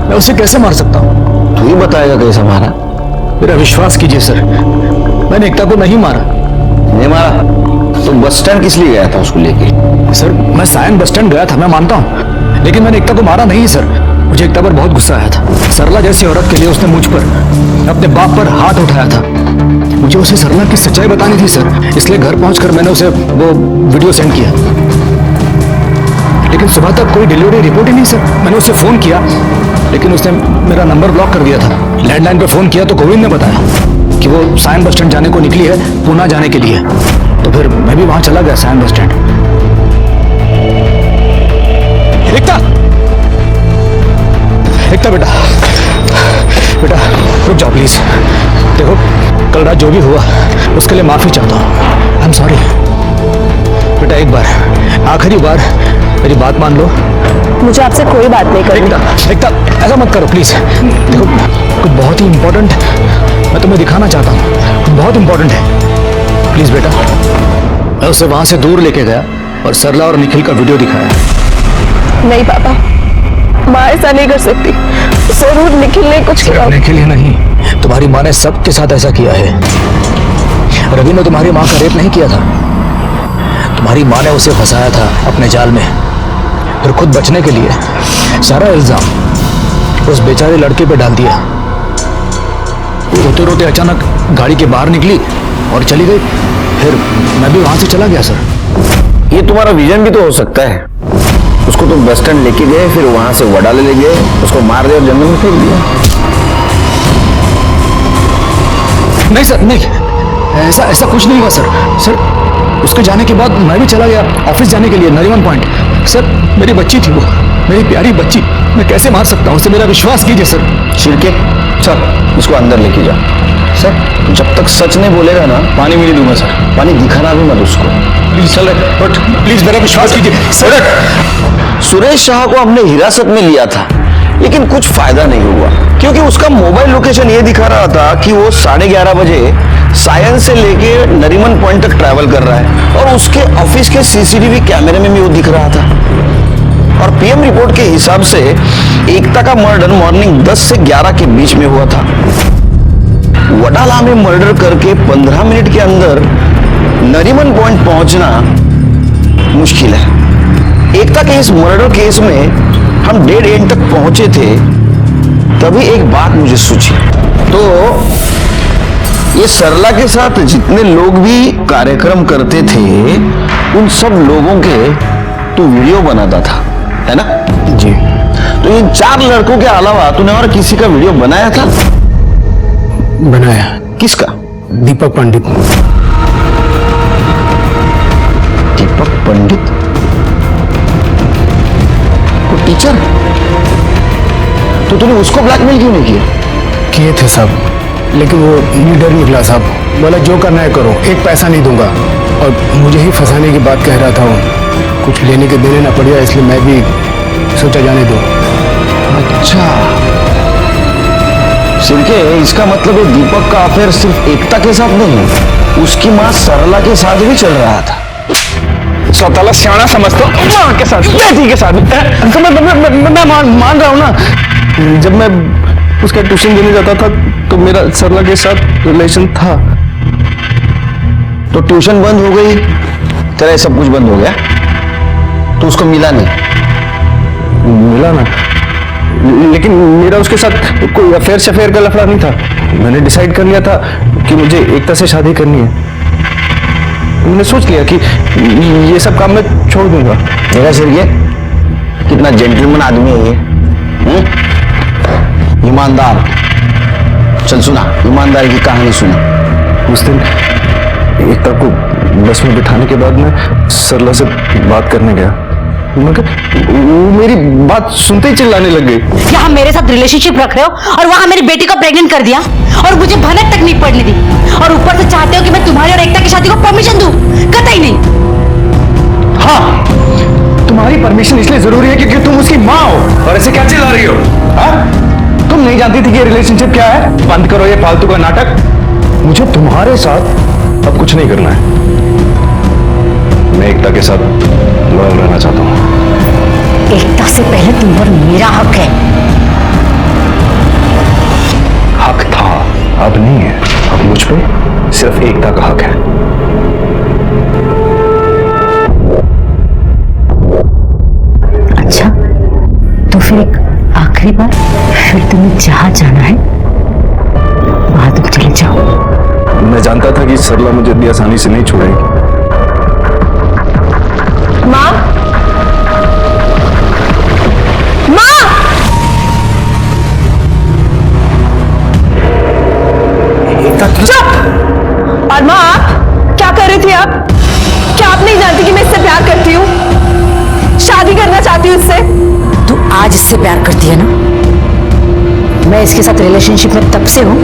मैं उसे कैसे मार सकता हूँ? तू ही बताएगा कैसे मारा। मेरा विश्वास कीजिए सर, मैंने एकता को नहीं मारा। नहीं मारा तो बस स्टैंड किस लिए गया था उसको लेके? सर मैं सायन बस स्टैंड गया था, मैं मानता हूँ, लेकिन मैंने एकता को मारा नहीं सर। मुझे एकता पर बहुत गुस्सा आया था। सरला जैसी औरत के लिए उसने मुझ पर, अपने बाप पर हाथ उठाया था। मुझे उसे सरला की सच्चाई बतानी थी सर, इसलिए घर पहुंचकर मैंने उसे वो वीडियो सेंड किया। लेकिन सुबह तक कोई डिलीवरी रिपोर्ट ही नहीं सर। मैंने उसे फोन किया लेकिन उसने मेरा नंबर ब्लॉक कर दिया था। लैंडलाइन पर फोन किया तो गोविंद ने बताया कि वो सायन बस स्टैंड जाने को निकली है, पूना जाने के लिए। तो फिर मैं भी वहां चला गया सायन बस स्टैंड। एकता, एकता बेटा, बेटा रुक जाओ प्लीज। देखो कल रात जो भी हुआ उसके लिए माफी चाहता हूँ। आई एम सॉरी बेटा। एक बार, आखिरी बार मेरी बात मान लो। मुझे आपसे कोई बात नहीं करनी। एकता ऐसा मत करो प्लीज। देखो कुछ बहुत ही इंपॉर्टेंट मैं तुम्हें दिखाना चाहता हूँ, कुछ बहुत इंपॉर्टेंट है। प्लीज बेटा। मैं उसे वहां से दूर लेके गया और सरला और निखिल का वीडियो दिखाया। नहीं पापा, माँ ऐसा नहीं कर सकती। जरूर निखिल ने कुछ किया। निखिल ही नहीं, तुम्हारी माँ ने सबके साथ ऐसा किया है। रवि ने तुम्हारी माँ का रेप नहीं किया था, तुम्हारी माँ ने उसे फंसाया था अपने जाल में। फिर खुद बचने के लिए सारा इल्जाम उस बेचारे लड़के पे डाल दिया। रोते रोते अचानक गाड़ी के बाहर निकली और चली गई। फिर मैं भी वहां से चला गया सर। ये तुम्हारा विजन भी तो हो सकता है। उसको तुम बस स्टैंड लेके गए, फिर वहां से वडाले ले गए, उसको मार दिया और जंगल में फेंक दिया। नहीं सर, नहीं, ऐसा ऐसा कुछ नहीं हुआ सर। सर उसके जाने के बाद मैं भी चला गया ऑफिस जाने के लिए नरीमन पॉइंट। सर मेरी बच्ची थी वो, मेरी प्यारी बच्ची। मैं कैसे मार सकता हूँ उसे? मेरा विश्वास कीजिए सर। छिड़के सर, इसको अंदर लेके जाओ। सर जब तक सच नहीं बोलेगा ना, पानी भी नहीं दूंगा सर। पानी दिखाना भी मत उसको प्लीज चल बट प्लीज मेरा विश्वास कीजिए सर। सुरेश शाह को हमने हिरासत में लिया था, लेकिन कुछ फायदा नहीं हुआ, क्योंकि उसका मोबाइल लोकेशन ये दिखा रहा था कि वो 11:30 बजे सायन से लेके नरीमन पॉइंट तक ट्रैवल कर रहा है, और उसके ऑफिस के सीसीटीवी कैमरे में भी वो दिख रहा था। और पीएम रिपोर्ट के हिसाब से एकता का मर्डर मॉर्निंग 10 से 11 के बीच में हुआ था। वडाला में मर्डर करके 15 मिनट के अंदर नरीमन पॉइंट पहुंचना मुश्किल है। एकता के इस मर्डर केस में हम डेड एंड तक पहुंचे थे, तभी एक बात मुझे सूझी। तो ये सरला के साथ जितने लोग भी कार्यक्रम करते थे, उन सब लोगों के तू वीडियो बनाता था, है ना? जी। तो इन 4 लड़कों के अलावा तूने और किसी का वीडियो बनाया था? बनाया। किसका? दीपक पंडित। दीपक पंडित? वो टीचर? तो तूने उसको ब्लैकमेल क्यों नहीं किया? किए थे सब, लेकिन वो लीडर निकला साहब। बोला जो करना है करो, एक पैसा नहीं दूंगा। और मुझे ही फंसाने की बात कह रहा था वो। कुछ लेने के देने ना पड़ गया, इसलिए मैं भी सोचा जाने दो। अच्छा, सिरके इसका मतलब है दीपक का अफेयर सिर्फ एकता के साथ नहीं, उसकी मां सरला के साथ भी चल रहा था। सौताला सियाना समझता हूँ माँ के साथ, बेटी के साथ। तो मैं मान रहा हूँ ना। जब मैं उसका ट्यूशन देने जाता था तो मेरा सरला के साथ रिलेशन था। तो ट्यूशन बंद हो गई, तेरा ये सब कुछ बंद हो गया, तो उसको मिला नहीं? मिला ना, लेकिन मेरा उसके साथ कोई अफेयर शफेयर का लफड़ा नहीं था। मैंने डिसाइड कर लिया था कि मुझे एकता से शादी करनी है। मैंने सोच लिया कि ये सब काम मैं छोड़ दूंगा। मेरा सिरके कितना जेंटलमैन आदमी है ये, ईमानदार। चल सुना, ईमानदार की कहानी सुना। उस दिन एकता को बस में बिठाने के बाद मैं सरला से बात करने गया, मगर वो मेरी बात सुनते ही चिल्लाने लग गई। यहाँ मेरे साथ रिलेशनशिप रख रहे हो और वहां मेरी बेटी को प्रेग्नेंट कर दिया और मुझे भनक तक नहीं पड़ने दी, और ऊपर से चाहते हो कि मैं तुम्हारी और एकता की शादी को परमिशन दूं? कतई नहीं। हाँ, तुम्हारी परमिशन इसलिए जरूरी है क्योंकि तुम उसकी माँ हो। और ऐसे क्या चिल्ला रही हो? हाँ? तुम नहीं जानती थी कि ये रिलेशनशिप क्या है? बंद करो ये फालतू का नाटक। मुझे तुम्हारे साथ अब कुछ नहीं करना है। मैं एकता के साथ लॉयल रहना चाहता हूँ। एकता से पहले तुम पर मेरा हक है। हक था, अब नहीं है। अब मुझ पे सिर्फ एकता का हक है। अच्छा, फिर एक आखिरी बार, फिर तुम्हें जहां जाना है वहां तुम चले जाओ। मैं जानता था कि सरला मुझे इतनी आसानी से नहीं छोड़ेगी। माँ, माँ, चुप। और माँ, आप क्या कर रही थी? आप क्या आप नहीं जानती कि मैं इससे प्यार करती हूँ, शादी करना चाहती हूँ इससे? तू आज इससे प्यार करती है ना? मैं इसके साथ रिलेशनशिप में तब से हूं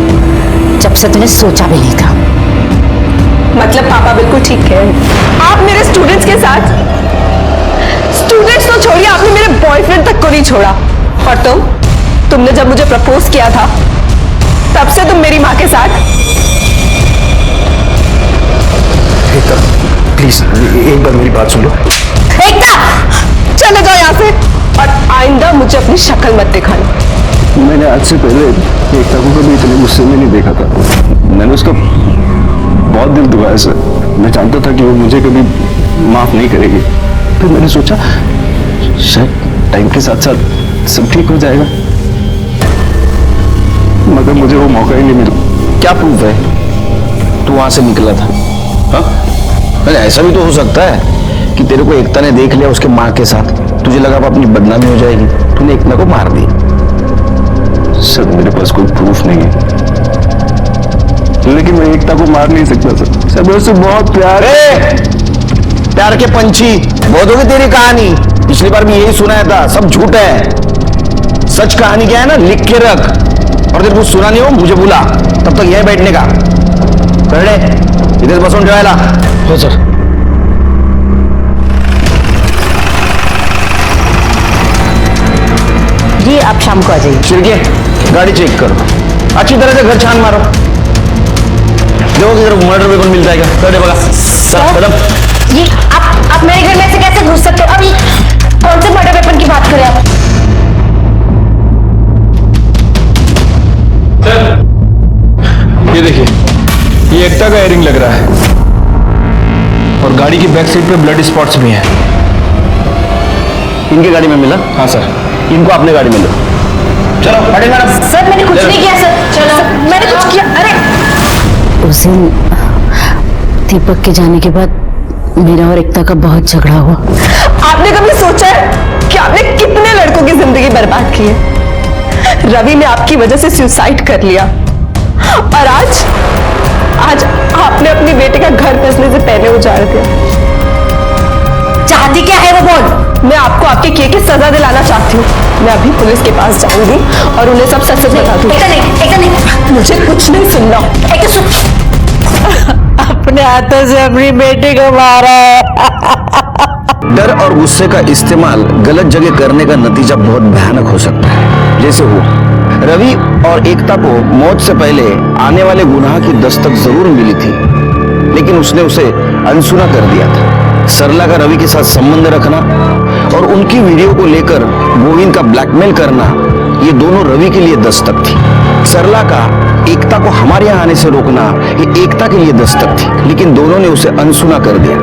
जब से तूने सोचा भी नहीं था। मतलब पापा बिल्कुल ठीक है। आप मेरे स्टूडेंट्स के साथ, स्टूडेंट्स तो छोड़िए, आपने मेरे बॉयफ्रेंड तक को नहीं छोड़ा। और तुमने जब मुझे प्रपोज किया था तब से तुम मेरी माँ के साथ। एकता प्लीज एक बार मेरी बात सुन लो। एकता, चले जाओ यहाँ से और आइंदा मुझे अपनी शक्ल मत दिखाना। मैंने आज से पहले एकता को कभी इतने गुस्से में नहीं देखा था। मैंने उसका बहुत दिल दुखाया सर। मैं जानता था कि वो मुझे कभी माफ नहीं करेगी। फिर मैंने सोचा शायद टाइम के साथ साथ सब ठीक हो जाएगा, मगर मुझे वो मौका ही नहीं मिला। क्या प्रूफ है तू वहां से निकला था? हाँ, अरे ऐसा भी तो हो सकता है कि तेरे को एकता ने देख लिया उसके माँ के साथ, तुझे लगा अपनी बदनामी हो जाएगी, तूने एकता को मार दी। सर मेरे पास कोई प्रूफ नहीं है, लेकिन मैं एकता को मार नहीं सकता सर। मैं उससे बहुत प्यार के पंछी, बहुत होगी तेरी कहानी। पिछली बार भी यही सुनाया था, सब झूठ है। सच कहानी क्या है ना, लिख के रख, और तेरे को सुना नहीं हो मुझे बुला, तब तक यहीं बैठने का। कळले इथेच बसून ठेवायला। हो सर। जी आप शाम को आ जाइए। शिर्के गाड़ी चेक करो, अच्छी तरह से घर छान मारो, देखो कि इधर मर्डर वेपन मिल जाएगा। कर बगा कदम। ये आप मेरे घर में ऐसे कैसे घुस सकते हो? अभी कौन से मर्डर वेपन की बात करें आप? ये देखिए, ये एकता का एयरिंग लग रहा है और गाड़ी की बैक साइड पे ब्लड स्पॉट्स भी हैं। इनकी गाड़ी में मिला? हाँ सर। इनको अपने गाड़ी में लो। चलो हटे मैडम। सर मैंने कुछ नहीं किया सर। चलो मैंने कुछ किया? अरे उस दिन दीपक के जाने के बाद मेरा और एकता का बहुत झगड़ा हुआ। आपने कभी सोचा है कि आपने कितने लड़कों की जिंदगी बर्बाद की है? रवि ने आपकी वजह से सुसाइड कर लिया और आज आपने अपनी बेटे का घर बसने से पहले उजाड़ दिया। चाहती क्या है वो बोल। मैं आपको आपके किए की सजा दिलाना चाहती हूँ। मैं अभी पुलिस के पास जाऊंगी और उन्हें सब सच बता दूंगी। एकता नहीं, मुझे कुछ नहीं सुनना। अपने हाथों से अपनी बेटी को मारा है। डर और गुस्से का इस्तेमाल गलत जगह करने का नतीजा बहुत भयानक हो सकता है। जैसे वो रवि और एकता को मौत से पहले आने वाले गुनाह की दस्तक जरूर मिली थी, लेकिन उसने उसे अनसुना कर दिया था। सरला का रवि के साथ संबंध रखना और उनकी वीडियो को लेकर गोविंद का ब्लैकमेल करना, ये दोनों रवि के लिए दस्तक थी। सरला का एकता को हमारे यहाँ आने से रोकना, ये एकता के लिए दस्तक थी, लेकिन दोनों ने उसे अनसुना कर दिया।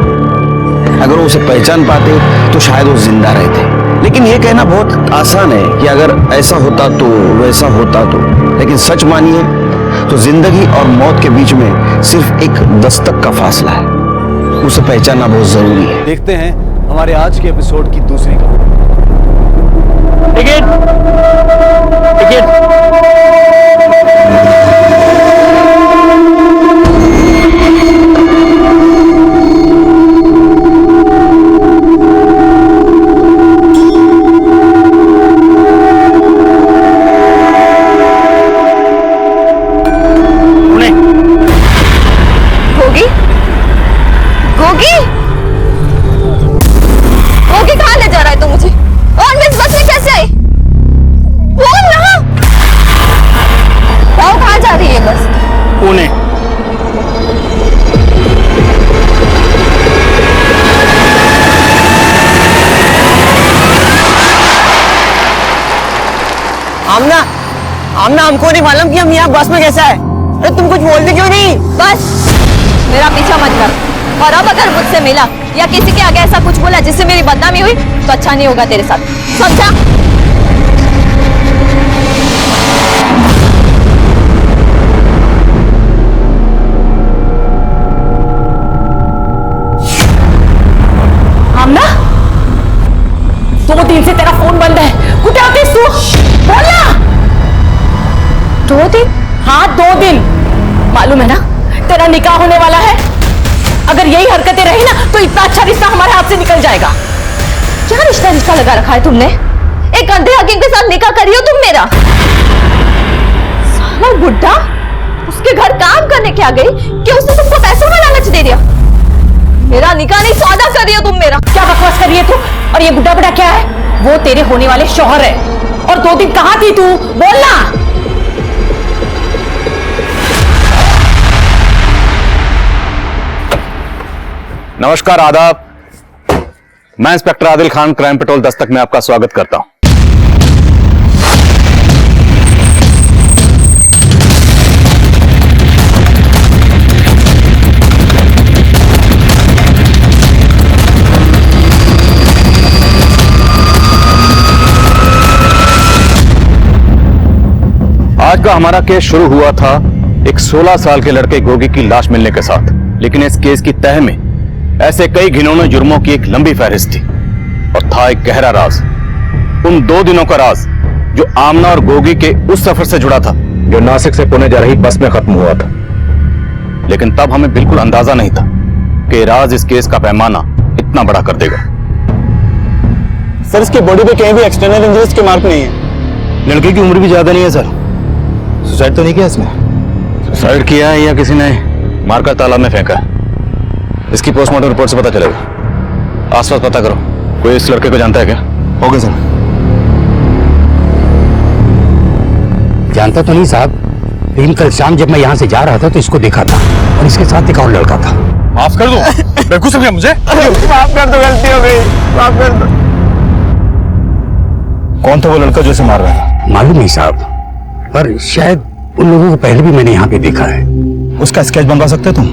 अगर वो उसे पहचान पाते तो शायद वो जिंदा रहते। लेकिन ये कहना बहुत आसान है कि अगर ऐसा होता तो वैसा होता तो, लेकिन सच मानिए तो जिंदगी और मौत के बीच में सिर्फ एक दस्तक का फासला है। उसे पहचानना बहुत जरूरी है। देखते हैं हमारे आज के एपिसोड की दूसरी खबर। टिकट आमना हमको नहीं मालूम कि हम यहाँ बस में कैसे आए। अरे तुम कुछ बोलते क्यों नहीं? बस मेरा पीछा मत कर, और अब अगर मुझसे मिला या किसी के आगे ऐसा कुछ बोला जिससे मेरी बदनामी हुई तो अच्छा नहीं होगा तेरे साथ, समझा? दिन से तेरा फोन बंद है, कुठे होतीस तू? बोल ना। 2 दिन? हाँ 2 दिन। मालूम है ना तेरा निकाह होने वाला है। अगर यही हरकतें रही ना तो इतना अच्छा रिश्ता हमारे हाथ से निकल जाएगा। क्या रिश्ता लगा रखा है तुमने? एक अंधे हकीम के साथ निकाह करी हो तुम मेरा। साला बुड्ढा उसके घर काम करने क्या गई कि उसने तुमको पैसों का लालच दे दिया। मेरा निकाह नहीं सौदा कर रही हो तुम मेरा। क्या बकवास कर रही है तू? और ये बुड्ढा बुड्ढा क्या है? वो तेरे होने वाले शौहर है। और 2 दिन कहां थी तू? बोलना। नमस्कार, आदाब। मैं inspector Adil Khan, crime petrol Dastak में आपका स्वागत करता हूं। आज का हमारा केस शुरू हुआ था एक 16 साल के लड़के गोगी की लाश मिलने के साथ, लेकिन इस केस की तह में ऐसे कई घिनौने जुर्मों की एक लंबी फहरिस्त थी और था एक गहरा राज। उन 2 दिनों का राज जो आमना और गोगी के उस सफर से जुड़ा था जो नासिक से पुणे जा रही बस में खत्म हुआ था। लेकिन तब हमें बिल्कुल अंदाजा नहीं था कि राज इस केस का पैमाना इतना बड़ा कर देगा। सर, इसकी बॉडी पे कहीं भी एक्सटर्नल इंजरीज के मार्क नहीं है। लड़के की उम्र भी ज्यादा नहीं है सर। सुसाइड तो नहीं किया इसने? सुसाइड किया है या किसी ने मारकर तालाब में फेंका है, इसकी पोस्टमार्टम रिपोर्ट से पता चलेगा। आसपास पता करो, कोई इस लड़के को जानता है क्या? Okay sir. जानता तो नहीं साहब, लेकिन कल शाम जब मैं यहाँ से जा रहा था तो इसको देखा था और इसके साथ एक और लड़का था। माफ कर दो, बेवकूफ समझा मुझे। माफ कर दो, गलती हो गई, माफ कर दो। कौन था वो लड़का जो इसे मार रहा था? मालूम नहीं साहब, पर शायद उन लोगों को पहले भी मैंने यहाँ पे देखा है। उसका स्केच बनवा सकते तुम?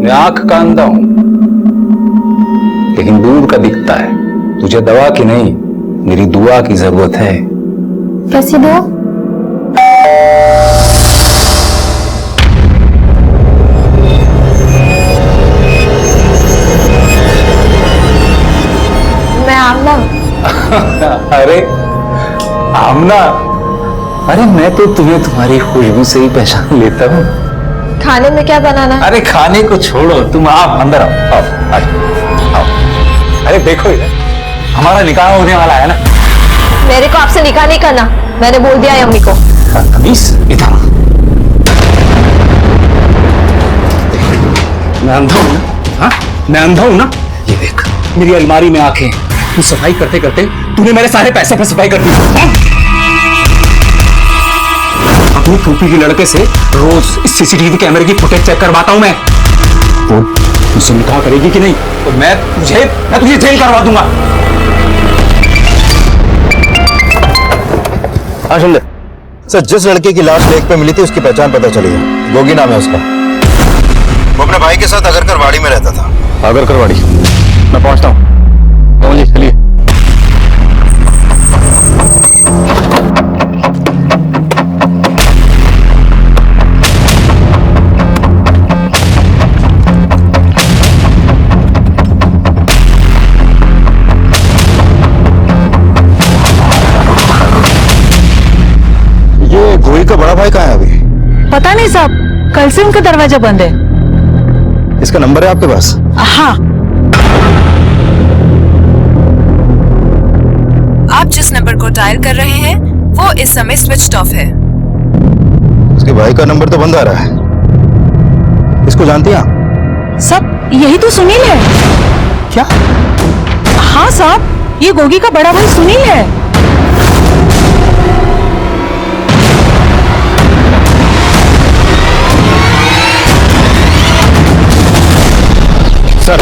मैं आंख का अंधा हूं, लेकिन दूर का दिखता है। तुझे दवा की नहीं, मेरी दुआ की जरूरत है। कैसी दुआ? मैं आमना। अरे आमना, अरे मैं तो तुम्हें तुम्हारी खुशबू से ही पहचान लेता हूँ। खाने में क्या बनाना है? अरे खाने को छोड़ो, तुम आप अंदर आओ, आओ, आओ, आओ। अरे देखो इधर, हमारा निकाह होने वाला है ना। मेरे को आपसे निकाह नहीं करना, मैंने बोल दिया है अम्मी को। तमीज इधर। मैं अंधा हूं ना? हाँ, मैं अंधा हूं ना? ये देख, मेरी अलमारी में आंखें। तू सफाई करते करते तूने मेरे सारे पैसे पे सफाई कर दी। अपनी फूफी के लड़के से रोज सीसीटीवी कैमरे की फुटेज चेक करवाता हूं मैं। वो मुझसे निकाह करेगी कि नहीं तो मैं तुझे जेल करवा दूंगा। हाँ शिंदे सर, जिस लड़के की लाश लेक पे मिली थी उसकी पहचान पता चली है। गोगी नाम है उसका। वो अपने भाई के साथ अगरकर वाड़ी में रहता था। अगरकर वाड़ी? मैं पहुंचता हूँ। जी चलिए। ये गोली का बड़ा भाई कहाँ है अभी? पता नहीं साहब, कल से उनका दरवाजा बंद है। इसका नंबर है आपके पास? हाँ। आप जिस नंबर को डायल कर रहे हैं वो इस समय स्विच्ड ऑफ है। उसके भाई का नंबर तो बंद आ रहा है। इसको जानती हैं आप? सब यही तो सुनील है। क्या? हाँ साहब, ये गोगी का बड़ा भाई सुनील है। सर,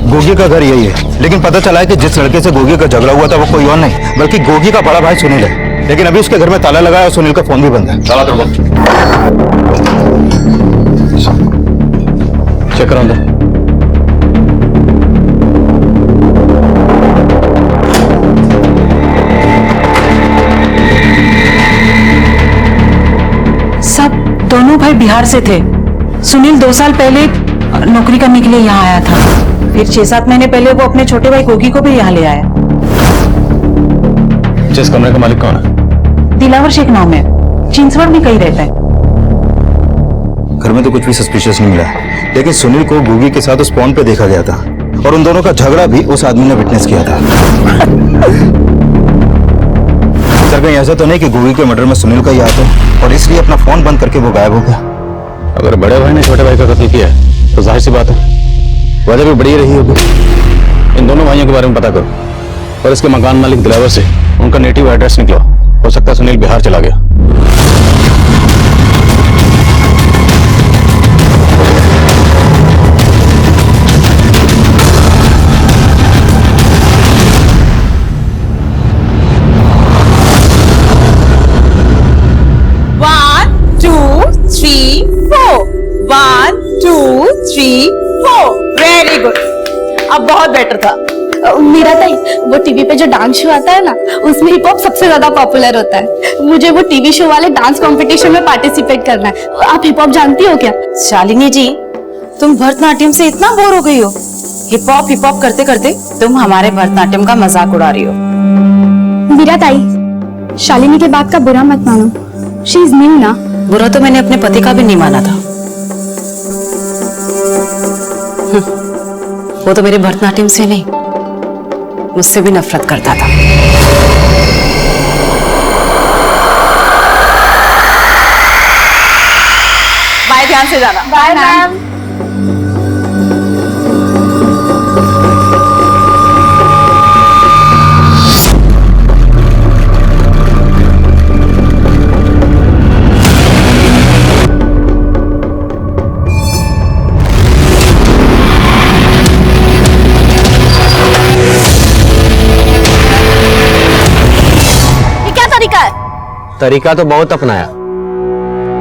गोगी का घर यही है, लेकिन पता चला है कि जिस लड़के से गोगी का झगड़ा हुआ था वो कोई और नहीं बल्कि गोगी का बड़ा भाई सुनील है। लेकिन अभी उसके घर में ताला लगा है और सुनील का फोन भी बंद है। ताला तोड़ दो। चेक करो अंदर। बिहार से थे। सुनील 2 साल पहले नौकरी करने के लिए यहाँ आया था। फिर 6-7 महीने पहले वो अपने छोटे भाई गोगी को भी यहाँ ले आया। जिस कमरे का मालिक कौन है? दिलावर शेख नाम है, चिंचवड़ में कहीं रहता है। घर में तो कुछ भी सस्पिशियस नहीं मिला, लेकिन सुनील को गोगी के साथ उस पॉइंट पे देखा गया था और उन दोनों का झगड़ा भी उस आदमी ने विटनेस किया था। सर कहीं ऐसा तो नहीं कि गोगी के मर्डर में सुनील का ही हाथ है और इसलिए अपना फोन बंद करके वो गायब हो गया? अगर बड़े भाई ने छोटे भाई का कत्ल किया है तो जाहिर सी बात है वजह भी बड़ी रही होगी। इन दोनों भाइयों के बारे में पता करो और इसके मकान मालिक दिलावर से उनका नेटिव एड्रेस निकलो। हो सकता है सुनील बिहार चला गया। वेरी गुड, अब बहुत बेटर था। मीरा ताई, वो टीवी पे जो डांस शो आता है ना, उसमें हिप हॉप सबसे ज्यादा पॉपुलर होता है। मुझे वो टीवी शो वाले डांस कंपटीशन में पार्टिसिपेट करना है। आप हिप हॉप जानती हो क्या? शालिनी जी, तुम भरतनाट्यम से इतना बोर हो गई हो? हिप हॉप करते करते तुम हमारे भरतनाट्यम का मजाक उड़ा रही हो। मीरा ताई, शालिनी के बात का बुरा मत मानो। शी इज न्यू ना। बुरा तो मैंने अपने पति का भी नहीं माना था। वो तो मेरे भरतनाट्यम से नहीं, मुझसे भी नफरत करता था। बाय, ध्यान से जाना। Bye ma'am. तरीका तो बहुत अपनाया,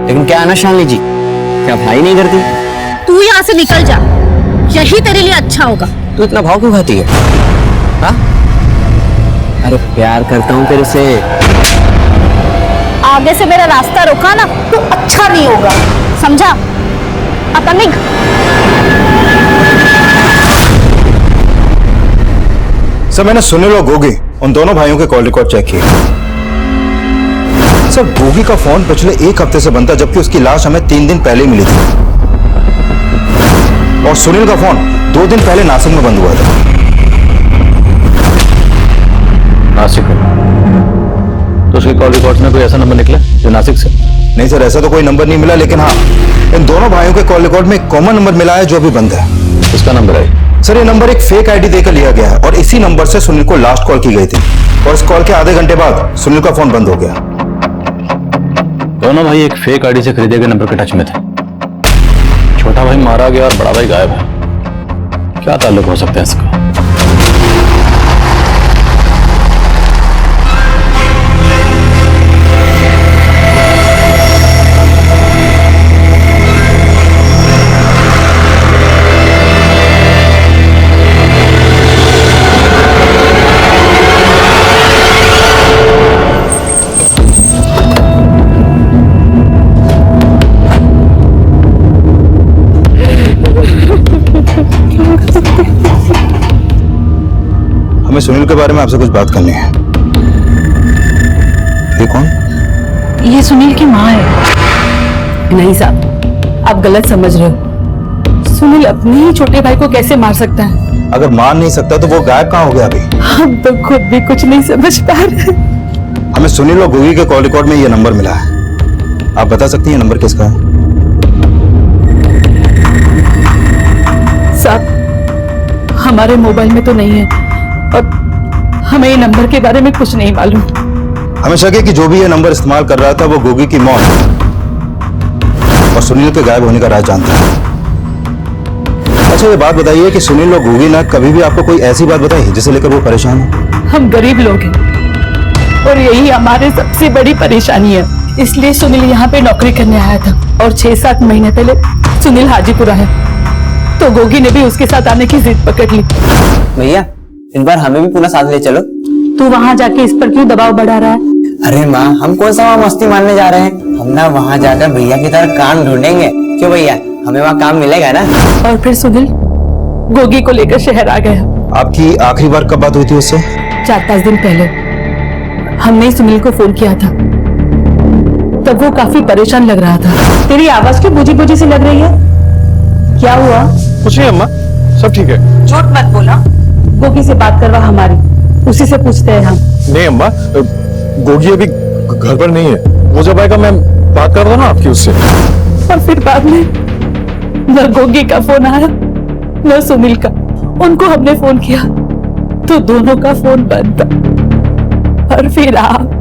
लेकिन क्या है ना शालिनी जी, क्या भाई नहीं करती? तू यहाँ से निकल जा, यही तेरे लिए अच्छा होगा। तू इतना भाव क्यों खाती है? हाँ? अरे प्यार करता हूँ तेरे से। आगे से मेरा रास्ता रोका ना तो अच्छा नहीं होगा, समझा? अपन निक। सर मैंने सुनील और गोगी उन दोनों भाइयों के कॉल रिकॉर्ड चेक किए। सर गोगी का फोन पिछले 1 हफ्ते से बंद था, जबकि उसकी लाश हमें 3 दिन पहले मिली थी। और सुनील का फोन 2 दिन पहले नासिक में बंद हुआ था। नासिक में? तो उसके कॉल रिकॉर्ड में कोई ऐसा नंबर निकला जो नासिक से? नहीं सर, ऐसा तो कोई नंबर नहीं मिला, लेकिन हाँ इन दोनों भाइयों के कॉल रिकॉर्ड में एक कॉमन नंबर मिला है जो अभी बंद है। इसका नंबर है? सर ये नंबर एक फेक आईडी देकर लिया गया है और इसी नंबर से सुनील को लास्ट कॉल की गई थी और इस कॉल के आधे घंटे बाद सुनील का फोन बंद हो गया। दोनों भाई एक फेक आईडी से खरीदे गए नंबर के टच में थे। छोटा भाई मारा गया और बड़ा भाई गायब है। क्या ताल्लुक हो सकता है इसका? हमें सुनील के बारे में आपसे कुछ बात करनी है। ये कौन? ये सुनील की माँ है। नहीं साहब, आप गलत समझ रहे हो। सुनील अपने ही छोटे भाई को कैसे मार सकता है? अगर मार नहीं सकता तो वो गायब कहाँ हो गया अभी? हम तो खुद भी कुछ नहीं समझ पा रहे। हमें सुनील और गोगी के कॉल रिकॉर्ड में ये नंबर मिला है। आप बता सकती हैं नंबर किसका है? साहब हमारे मोबाइल में तो नहीं है और हमें ये नंबर के बारे में कुछ नहीं मालूम। हमें शक है कि जो भी ये नंबर इस्तेमाल कर रहा था वो गोगी की मौत और सुनील के गायब होने का राज जानता है। अच्छा ये बात बताइए कि सुनील और गोगी ने कभी भी आपको कोई ऐसी बात बताई जिसे लेकर वो परेशान हो? हम गरीब लोग हैं और यही हमारे सबसे बड़ी परेशानी है, इसलिए सुनील यहाँ पे नौकरी करने आया था और 6-7 महीने पहले सुनील हाजीपुर आया तो गोगी ने भी उसके साथ आने की जिद पकड़ ली। भैया इन बार हमें भी पुनः साथ ले चलो। तू वहाँ जाके इस पर क्यों दबाव बढ़ा रहा है? अरे माँ, हम कौन सा वहाँ मस्ती मारने जा रहे हैं? हम ना वहाँ जाकर भैया की तरह काम ढूंढेंगे। क्यों भैया, हमें वहाँ काम मिलेगा ना? और फिर सुनील गोगी को लेकर शहर आ गया। आपकी आखिरी बार कब बात हुई थी उससे? 4-5 दिन पहले हमने सुनील को फोन किया था, तब वो काफी परेशान लग रहा था। तेरी आवाज क्यों बुझी बुझी सी लग रही है? क्या हुआ? कुछ नहीं अम्मा, सब ठीक है। झूठ मत बोला। गोगी से बात करवा हमारी, उसी से पूछते हैं हम। नहीं अम्मा, गोगी अभी घर पर नहीं है। वो जब आएगा मैं बात कर रहा हूँ ना आपकी उससे। और फिर बाद में न गोगी का फोन आया न सुनील का। उनको हमने फोन किया तो दोनों का फोन बंद था। और फिर आप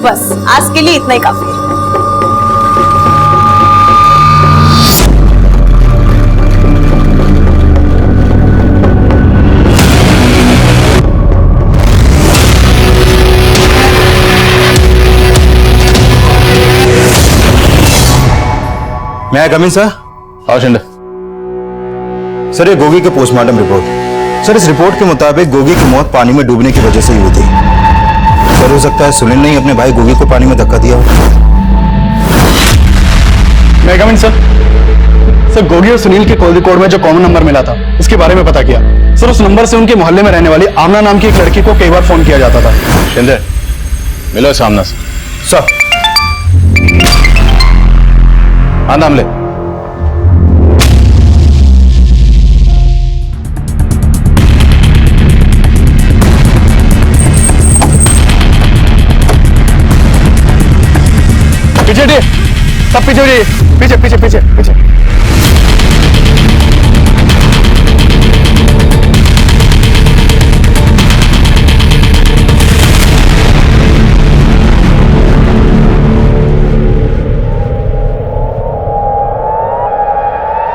बस आज के लिए इतना ही काफी है। मैं आई कम इन सर? आओ शिंदे। सर, ये गोगी के पोस्टमार्टम रिपोर्ट। सर, इस रिपोर्ट के मुताबिक गोगी की मौत पानी में डूबने की वजह से ही हुई थी। सर, हो सकता है सुनील ने ही अपने भाई गोगी को पानी में धक्का दिया हो। मैं कम इन सर? सर, गोगी और सुनील के कॉल रिकॉर्ड में जो कॉमन नंबर मिला था उसके बारे में पता किया। सर, उस नंबर से उनके मोहल्ले में रहने वाली आमना नाम की एक लड़की को कई बार फोन किया जाता था। शिंदे, मिलो सामने से। सर, हाँ, नाम ले। पीछे हटिए, सब पीछे हटिए, पीछे पीछे पीछे पीछे।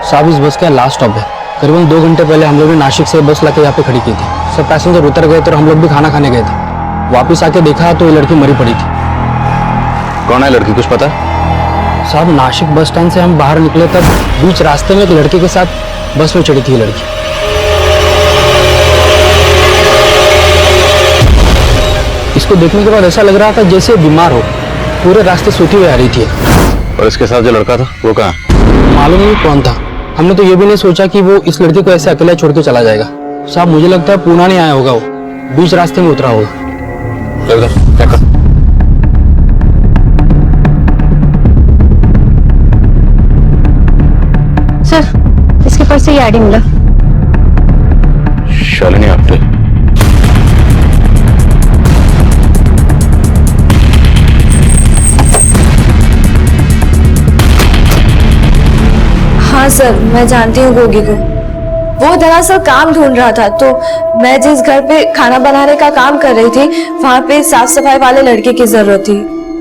साहब, इस बस का लास्ट स्टॉप है। करीबन 2 घंटे पहले हम लोग ने नासिक से बस लाके यहाँ पे खड़ी की थी। सब पैसेंजर उतर गए थे और हम लोग भी खाना खाने गए थे। वापस आके देखा तो ये लड़की मरी पड़ी थी। कौन है लड़की, कुछ पता है? साहब, नासिक बस स्टैंड से हम बाहर निकले तब बीच रास्ते में एक लड़के के साथ बस में चढ़ी थी लड़की। इसको देखने के बाद ऐसा लग रहा था जैसे बीमार हो, पूरे रास्ते सूखी हुई आ रही थी। और इसके साथ जो लड़का था वो कहाँ? मालूम नहीं कौन था। हमने तो ये भी नहीं सोचा कि वो इस लड़के को ऐसे अकेला छोड़ के चला जाएगा। साहब, मुझे लगता है पूना नहीं आया होगा, वो बीच रास्ते में उतरा होगा। सर, इसके पर्स से ये आईडी मिला। शालिनी आप्टे। हाँ सर, मैं जानती हूँ गोगी को। वो दरअसल काम ढूंढ रहा था, तो मैं जिस घर पे खाना बनाने का काम कर रही थी वहाँ पे साफ सफाई वाले लड़के की जरूरत थी,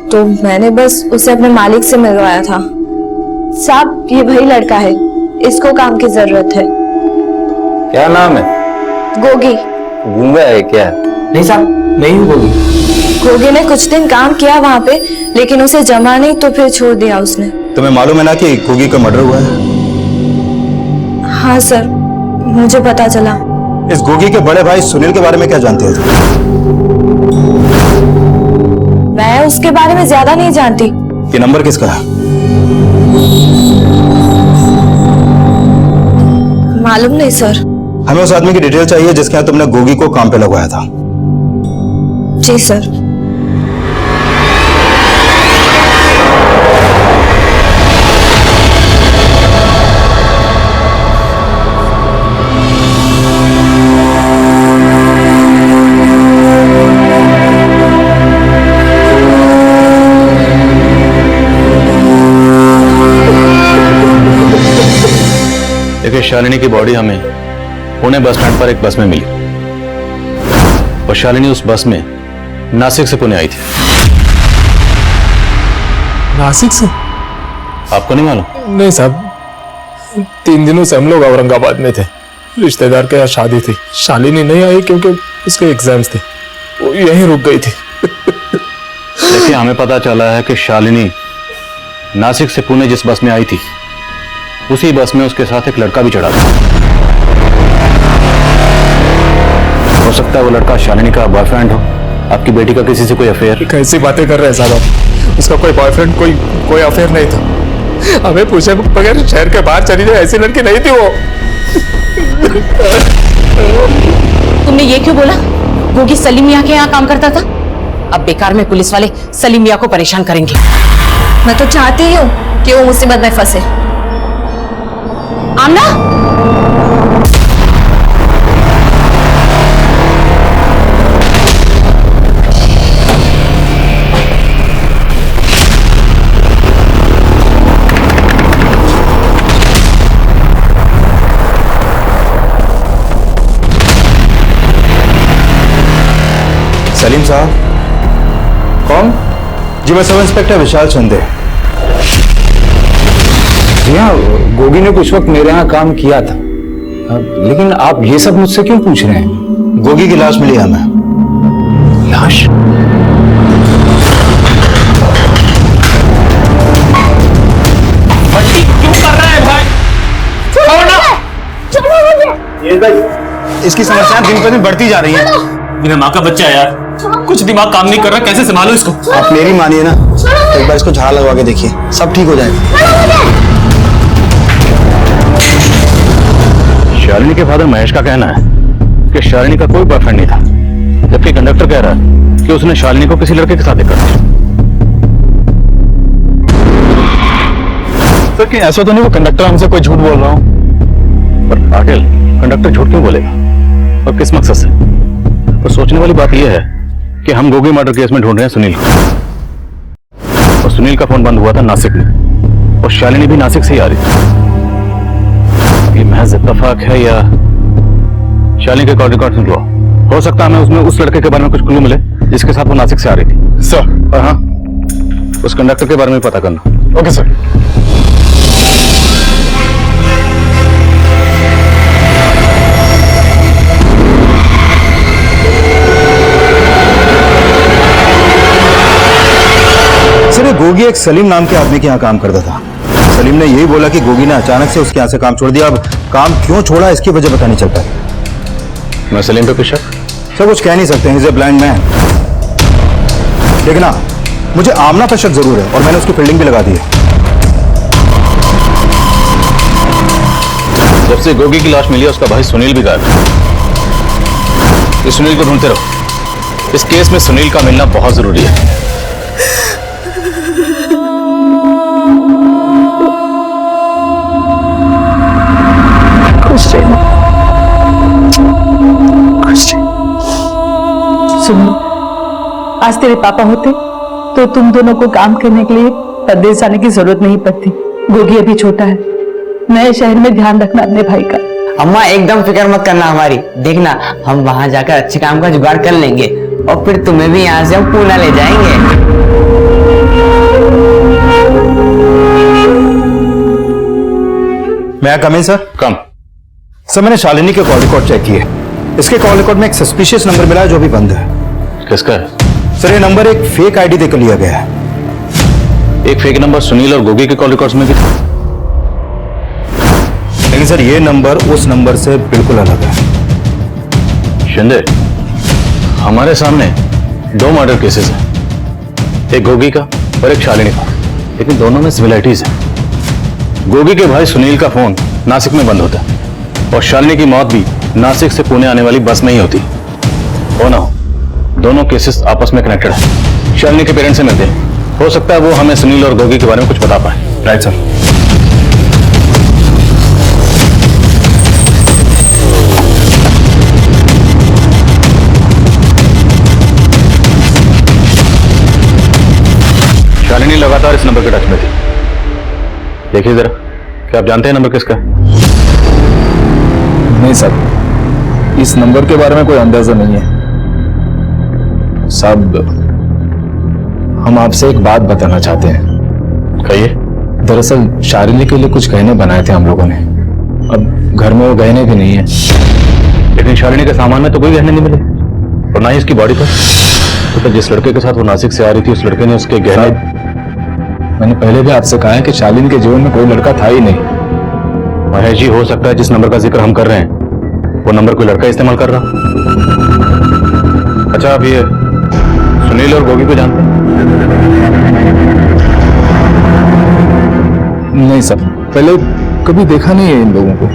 तो मैंने बस उसे अपने मालिक से मिलवाया था। साहब, ये वही लड़का है, इसको काम की जरूरत है। क्या नाम है? गोगी। गूंगा है क्या? नहीं साहब, मैं ही हूँ गोगी। गोगी ने कुछ दिन काम किया वहाँ पे, लेकिन उसे जमा नहीं तो फिर छोड़ दिया उसने। तुम्हें मालूम है ना कि गोगी का मर्डर हुआ है? हाँ सर, मुझे पता चला। इस गोगी के बड़े भाई सुनील के बारे में क्या जानते हो? मैं उसके बारे में ज्यादा नहीं जानती। ये नंबर किसका है? मालूम नहीं सर। हमें उस आदमी की डिटेल चाहिए जिसके यहाँ तुमने गोगी को काम पे लगवाया था। जी सर। देखिए, शालिनी की बॉडी हमें पुणे बस स्टैंड पर एक बस में मिली और शालिनी उस बस में नासिक से पुणे आई थी। नासिक से? आपको नहीं मालूम? नहीं साहब, 3 दिनों से हम लोग औरंगाबाद में थे। रिश्तेदार के यहाँ शादी थी। शालिनी नहीं आई क्योंकि उसके एग्जाम्स थे। वो यहीं रुक गई थी। देखिए, हमें पता चला है कि शालिनी नासिक से पुणे जिस बस में आई थी उसी बस में उसके साथ एक लड़का भी चढ़ा था। हो सकता है वो लड़का शालिनी का बॉयफ्रेंड हो, आपकी बेटी का किसी से कोई अफेयर। कैसी बातें कर रहे हैं साहब, उसका कोई बॉयफ्रेंड कोई अफेयर नहीं था। हमें पूछे बगैर शहर के बाहर चली जाए ऐसी लड़की नहीं थी वो। तुमने ये क्यों बोला? गोगी सलीम मियां के यहाँ काम करता था। अब बेकार में पुलिस वाले सलीम मियां को परेशान करेंगे। मैं तो चाहती ही हूँ कि वो मुसीबत में फंसे। आमना, सलीम साहब। कौन? जी मैं सब इंस्पेक्टर विशाल चंदे। जी हाँ, गोगी ने कुछ वक्त मेरे यहाँ काम किया था, लेकिन आप ये सब मुझसे क्यों पूछ रहे हैं? गोगी की लाश मिली हमें। लाश? भट्टी क्यों कर रहा है भाई? छोड़ो ना। ये भाई, इसकी समस्याएं दिन पर दिन बढ़ती जा रही हैं। मेरा माँ का बच्चा है यार, कुछ दिमाग काम नहीं कर रहा, कैसे संभालो इसको? आप मेरी मानिए ना, एक बार इसको झाड़ लगवा के देखिए, सब ठीक हो जाएगा। शालिनी के फादर महेश का कहना है कि शालिनी का कोई बॉयफ्रेंड नहीं था, जबकि कंडक्टर कह रहा है कि उसने शालिनी को किसी लड़के के साथ देखा। सर कहीं ऐसा तो नहीं वो कंडक्टर हमसे कोई झूठ बोल रहा हूँ? पर पाटिल, कंडक्टर झूठ क्यों बोलेगा और किस मकसद से? और सोचने वाली बात यह है कि हम गोगी मर्डर केस में ढूंढ रहे हैं सुनील को, और सुनील का फोन बंद हुआ था नासिक में, और शालिनी भी नासिक से ही आ रही थी। ये महज इत्तेफाक है या शालिनी के कॉल रिकॉर्ड निकलो? हो सकता है हमें उसमें उस लड़के के बारे में कुछ क्लू मिले जिसके साथ वो नासिक से आ रही थी। सर। और हाँ, उस कंडक्टर के बारे में पता करना। Okay sir. सर ये गोगी एक सलीम नाम के आदमी के यहाँ काम करता था। सलीम ने यही बोला कि गोगी ने अचानक से उसके यहाँ से काम छोड़ दिया। अब काम क्यों छोड़ा इसकी वजह पता नहीं चल पाई। मैं सलीम पे कुछ शक? सर कुछ कह नहीं सकते, he is a blind man. लेकिन मुझे आमना पर शक जरूर है और मैंने उसकी फील्डिंग भी लगा दी है। जब से गोगी की लाश मिली है उसका भाई सुनील भी गायब है। इस सुनील को ढूंढते रहो। इस केस में सुनील का मिलना बहुत जरूरी है। सुनो, आज तेरे पापा होते तो तुम दोनों को काम करने के लिए परदेश जाने की जरूरत नहीं पड़ती। गोगी अभी छोटा है, नए शहर में ध्यान रखना अपने भाई का। अम्मा एकदम फिक्र मत करना हमारी, देखना हम वहाँ जाकर अच्छे काम का जुगाड़ कर लेंगे और फिर तुम्हें भी यहाँ से हम पूना ले जाएंगे। मैं कम इन सर? कम। सर मैंने शालिनी के कॉल रिकॉर्ड चेक किए। इसके कॉल रिकॉर्ड में एक सस्पिशियस नंबर मिला है जो भी बंद है। किसका है? सर ये नंबर एक फेक आईडी देकर लिया गया है। एक फेक नंबर सुनील और गोगी के कॉल रिकॉर्ड्स में भी था। लेकिन सर ये नंबर उस नंबर से बिल्कुल अलग है। शिंदे, हमारे सामने दो मर्डर केसेस हैं, एक गोगी का और एक शालिनी का, लेकिन दोनों में सिमिलरिटीज है। गोगी के भाई सुनील का फोन नासिक में बंद होता है और शालिनी की मौत भी नासिक से पुणे आने वाली बस में ही होती। हो ना हो, दोनों केसेस आपस में कनेक्टेड है। शालिनी के पेरेंट्स से मिलते हैं, हो सकता है वो हमें सुनील और गोगी के बारे में कुछ बता पाए। Right sir. शालिनी लगातार इस नंबर के टच में थी। देखिए जरा, क्या आप जानते हैं नंबर किसका है? नहीं सर, इस नंबर के बारे में कोई अंदाजा नहीं है। साहब, हम आपसे एक बात बताना चाहते हैं। कहिए। दरअसल शालिनी के लिए कुछ गहने बनाए थे हम लोगों ने, अब घर में वो गहने भी नहीं है। लेकिन शालिनी के सामान में तो कोई गहने नहीं मिले। और ना ही इसकी बॉडी पर। तो जिस लड़के के साथ वो नासिक से आ रही थी उस लड़के ने उसके गहने। मैंने पहले भी आपसे कहा है कि शालिनी के जीवन में कोई लड़का था ही नहीं। महेश जी, हो सकता है जिस नंबर का जिक्र हम कर रहे हैं वो नंबर कोई लड़का इस्तेमाल कर रहा। अच्छा, आप ये सुनील और गोगी को जानते हैं? नहीं सर, पहले कभी देखा नहीं है इन लोगों को।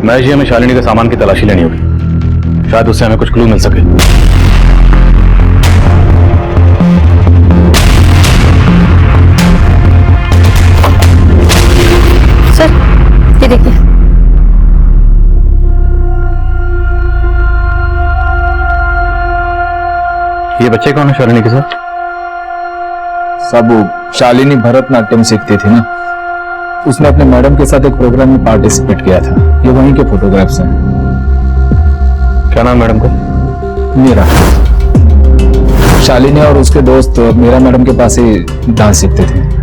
महेश जी, हमें शालिनी के सामान की तलाशी लेनी होगी, शायद उससे हमें कुछ क्लू मिल सके। सर ये देखिए। ये बच्चे कौन है शालिनी के साथ? सब शालिनी भरतनाट्यम सीखती थी ना, उसने अपने मैडम के साथ एक प्रोग्राम में पार्टिसिपेट किया था। ये वहीं के फोटोग्राफ्स हैं। क्या नाम मैडम का? मीरा। शालिनी और उसके दोस्त मीरा मैडम के पास ही डांस सीखते थे।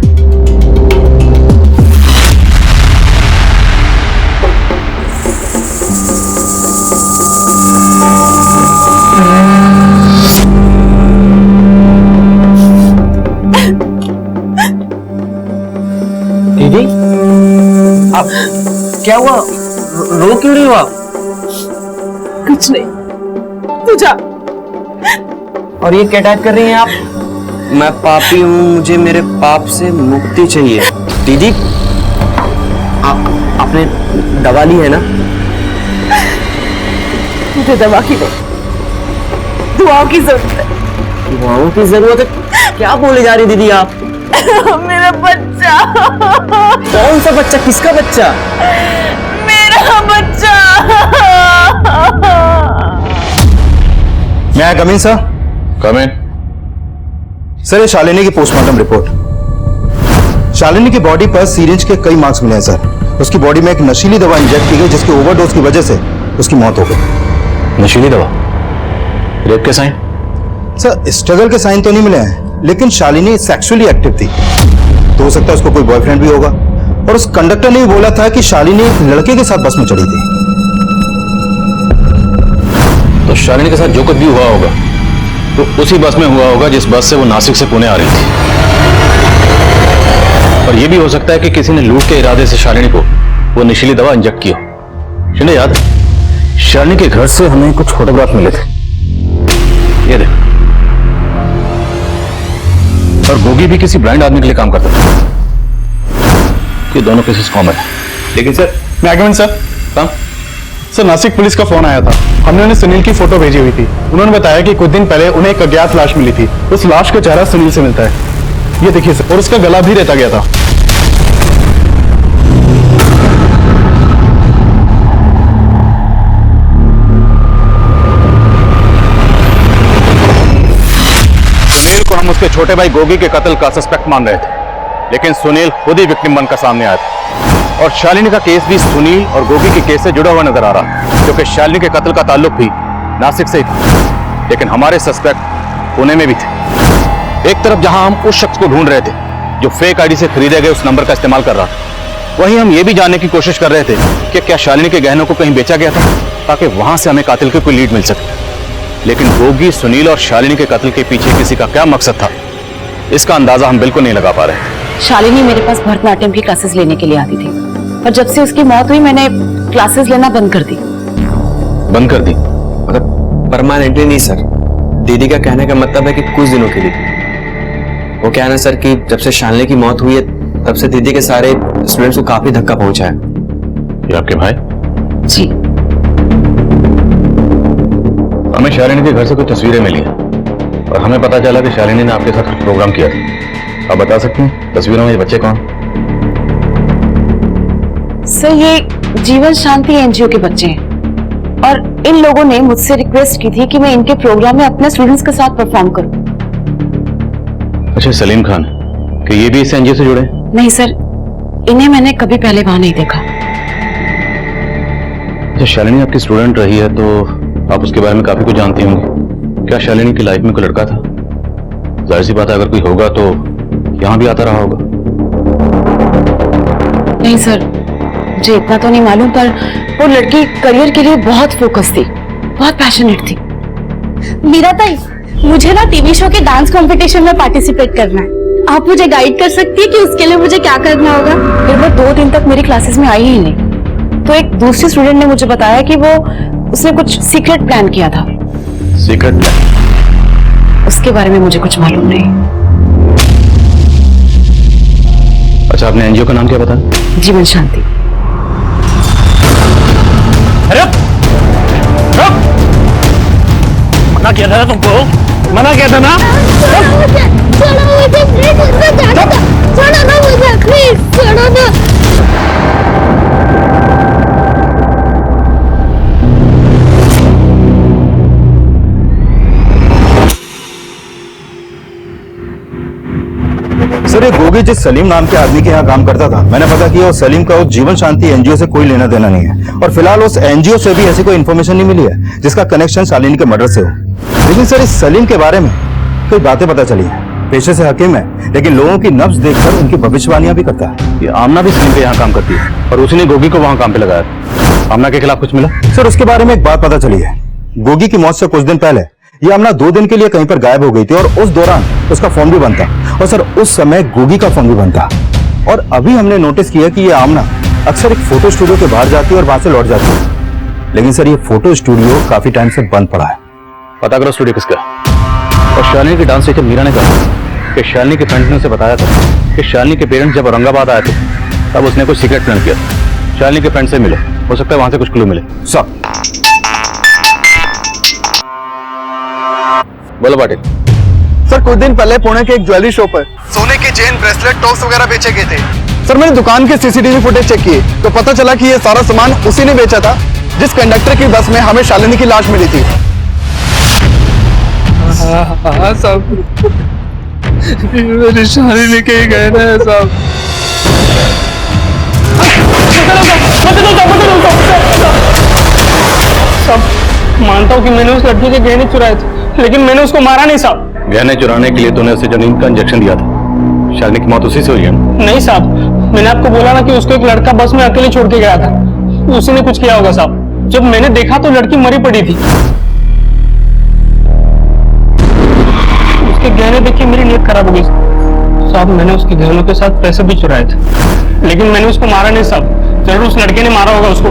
दीदी, आप क्या हुआ? रो क्यों रही हो आप? कुछ नहीं, तू जा। और ये क्या टाइप कर रही हैं आप? मैं पापी हूँ, मुझे मेरे पाप से मुक्ति चाहिए। दीदी, आपने दवा ली है ना? मुझे दवा की नहीं, दुआओं की जरूरत है। दुआओं की जरूरत है? क्या बोले जा रही दीदी आप? मेरा बच्चा। कौन सा बच्चा? किसका बच्चा? मेरा बच्चा। मैं कम इन सर। कम इन। सर, ये शालिनी की पोस्टमार्टम रिपोर्ट। शालिनी की बॉडी पर सीरिंज के कई मार्क्स मिले हैं सर। उसकी बॉडी में एक नशीली दवा इंजेक्ट की गई जिसकी ओवरडोज की वजह से उसकी मौत हो गई। नशीली दवा? रेप के साइन? सर, स्ट्रगल के साइन तो नहीं मिले हैं, लेकिन शालिनी सेक्सुअली एक्टिव थी, तो हो सकता है उसको कोई बॉयफ्रेंड भी होगा। और उस कंडक्टर ने भी बोला था कि शालिनी एक लड़के के साथ बस में चढ़ी थी। तो शालिनी के साथ जो कुछ भी हुआ होगा तो उसी बस में हुआ होगा जिस बस से वो नासिक से पुणे आ रही थी। और यह भी हो सकता है कि किसी ने लूट के इरादे से शालिनी को वो नशीली दवा इंजेक्ट किया। शिंदे, याद है शालिनी के घर से हमें कुछ फोटोग्राफ मिले थे, ये देख। और गोगी भी किसी ब्रांड आदमी के लिए काम करता था। ये दोनों केसेस कॉमन है। लेकिन सर, मैं आगे सर काम सर, नासिक पुलिस का फोन आया था। हमने उन्हें सुनील की फोटो भेजी हुई थी। उन्होंने बताया कि कुछ दिन पहले उन्हें एक अज्ञात लाश मिली थी। उस लाश का चेहरा सुनील से मिलता है, ये देखिए सर। और उसका गला भी रेता गया था। सुनील को हम उसके छोटे भाई गोगी के कत्ल का सस्पेक्ट मान रहे थे, लेकिन सुनील खुद ही विक्टिम बनकर सामने आया था। और शालिनी का केस भी सुनील और गोगी के केस से जुड़ा हुआ नजर आ रहा है, क्योंकि शालिनी के कत्ल का ताल्लुक भी नासिक से ही था, लेकिन हमारे सस्पेक्ट पुणे में भी थे। एक तरफ जहां हम उस शख्स को ढूंढ रहे थे जो फेक आईडी से खरीदे गए उस नंबर का इस्तेमाल कर रहा था, वहीं हम ये भी जानने की कोशिश कर रहे थे कि क्या शालिनी के गहनों को कहीं बेचा गया था, ताकि वहां से हमें कातिल की कोई लीड मिल सके। लेकिन गोगी, सुनील और शालिनी के कत्ल के पीछे किसी का क्या मकसद था, इसका अंदाजा हम बिल्कुल नहीं लगा पा रहे। शालिनी मेरे पास भरतनाट्यम की क्लासेस लेने के लिए आती थी, और जब से उसकी मौत हुई मैंने क्लासेस लेना बंद कर दी। बंद कर दी? मतलब परमानेंटली नहीं सर। दीदी का कहने का मतलब है कि कुछ दिनों के लिए। वो क्या है ना सर कि जब से शालिनी की मौत हुई है तब से दीदी के सारे स्टूडेंट्स को काफी धक्का पहुंचा है। ये आपके भाई? जी। हमें शालिनी के घर से कुछ तस्वीरें मिली हैं और हमें पता चला कि शालिनी ने आपके साथ कुछ प्रोग्राम किया था। आप बता सकते हैं तस्वीरों में ये बच्चे कौन? सर, ये जीवन शांति एनजीओ के बच्चे हैं, और इन लोगों ने मुझसे रिक्वेस्ट की थी कि मैं इनके प्रोग्राम में अपने स्टूडेंट्स के साथ परफॉर्म करूं। अच्छा, सलीम खान, कि ये भी इस एनजीओ से जुड़े? नहीं सर, इन्हें मैंने कभी पहले वहां नहीं देखा। अच्छा, शालिनी आपकी स्टूडेंट रही है तो आप उसके बारे में काफी कुछ जानती होंगी। क्या शालिनी की लाइफ में कोई लड़का था? जाहिर सी बात है, अगर कोई होगा तो यहां भी आता रहा होगा। नहीं सर, मुझे इतना तो नहीं मालूम, पर वो लड़की करियर के लिए बहुत फोकस थी, बहुत पैशनेट थी। मीरा ताई, मुझे ना टीवी शो के डांस कंपटीशन में पार्टिसिपेट करना है। आप मुझे गाइड कर सकती है कि उसके लिए मुझे क्या करना होगा? फिर वो 2 दिन तक मेरी क्लासेस में आई ही नहीं। तो एक दूसरी स्टूडेंट ने मुझे बताया कि उसने कुछ सीक्रेट प्लान किया था। Secret plan? उसके बारे में मुझे कुछ मालूम नहीं। अच्छा, आपने एनजीओ का नाम क्या बताया? जीवन शांति। अरे मना किया था ना तुमको, मना किया था ना। छोड़ो मुझे प्लीज, छोड़ो ना मुझे प्लीज, छोड़ो ना। सर, ये गोगी जिस सलीम नाम के आदमी के यहाँ काम करता था, मैंने पता किया उस सलीम का उस जीवन शांति एनजीओ से कोई लेना देना नहीं है, और फिलहाल उस एनजीओ से भी ऐसी कोई इन्फॉर्मेशन नहीं मिली है जिसका कनेक्शन शालिनी के मर्डर से हो। लेकिन सर, इस सलीम के बारे में कई बातें पता चली है। पेशे से हकीम है, लेकिन लोगों की नब्ज देखकर उनकी भविष्यवाणियां भी करता है। ये आमना भी सलीम पे यहाँ काम करती है और उसने गोगी को वहाँ काम पे लगाया। आमना के खिलाफ कुछ मिला? सर, उसके बारे में एक बात पता चली है। गोगी की मौत से कुछ दिन पहले ये आमना 2 दिन के लिए कहीं पर गायब हो गई थी, और उस दौरान उसका फोन भी बंद था, और सर उस समय गोगी का फोन भी बंद था। और अभी हमने नोटिस किया कि ये आमना अक्सर एक फोटो स्टूडियो के बाहर जाती है और वहां से लौट जाती है। लेकिन सर, ये फोटो स्टूडियो काफी टाइम से बंद पड़ा है। पता करो स्टूडियो किसका। और शालिनी की डांस देखे मीरा ने कहा कि शालिनी के फ्रेंड्स ने उसे बताया था कि शालिनी के पेरेंट्स जब औरंगाबाद आए थे तब उसने कुछ सीक्रेट प्लान किया था। शालिनी के फ्रेंड से मिले, हो सकता है वहां से कुछ क्लू मिले। सब बोलो पाटिल। सर, कुछ दिन पहले पुणे के एक ज्वेलरी शॉप पर सोने के चेन, ब्रेसलेट, टॉप्स वगैरह बेचे गए थे। सर, मैंने दुकान के सीसीटीवी फुटेज चेक किए तो पता चला कि ये सारा सामान उसी ने बेचा था जिस कंडक्टर की बस में हमें शालिनी की लाश मिली थी। हाँ साहब, मेरी शालिनी के ही गहने हैं साहब। मानता हूँ कि मैंने उस लड़की के गहने चुराए थे, लेकिन मैंने उसको मारा नहीं साहब। गहने चुराने के लिए तूने उसे जमीन का इंजेक्शन दिया था। शालिनी की मौत उसी से हुई है ना? नहीं साहब, मैंने आपको बोला ना कि उसको एक लड़का बस में अकेले छोड़ के गया था, उसी ने कुछ किया होगा साहब। जब मैंने देखा तो लड़की मरी पड़ी थी। उसके गहने देख के मेरी नीयत खराब हो गई साहब। मैंने उसके गहनों के साथ पैसे भी चुराए थे, लेकिन मैंने उसको मारा नहीं साहब। जरूर उस लड़के ने मारा होगा उसको।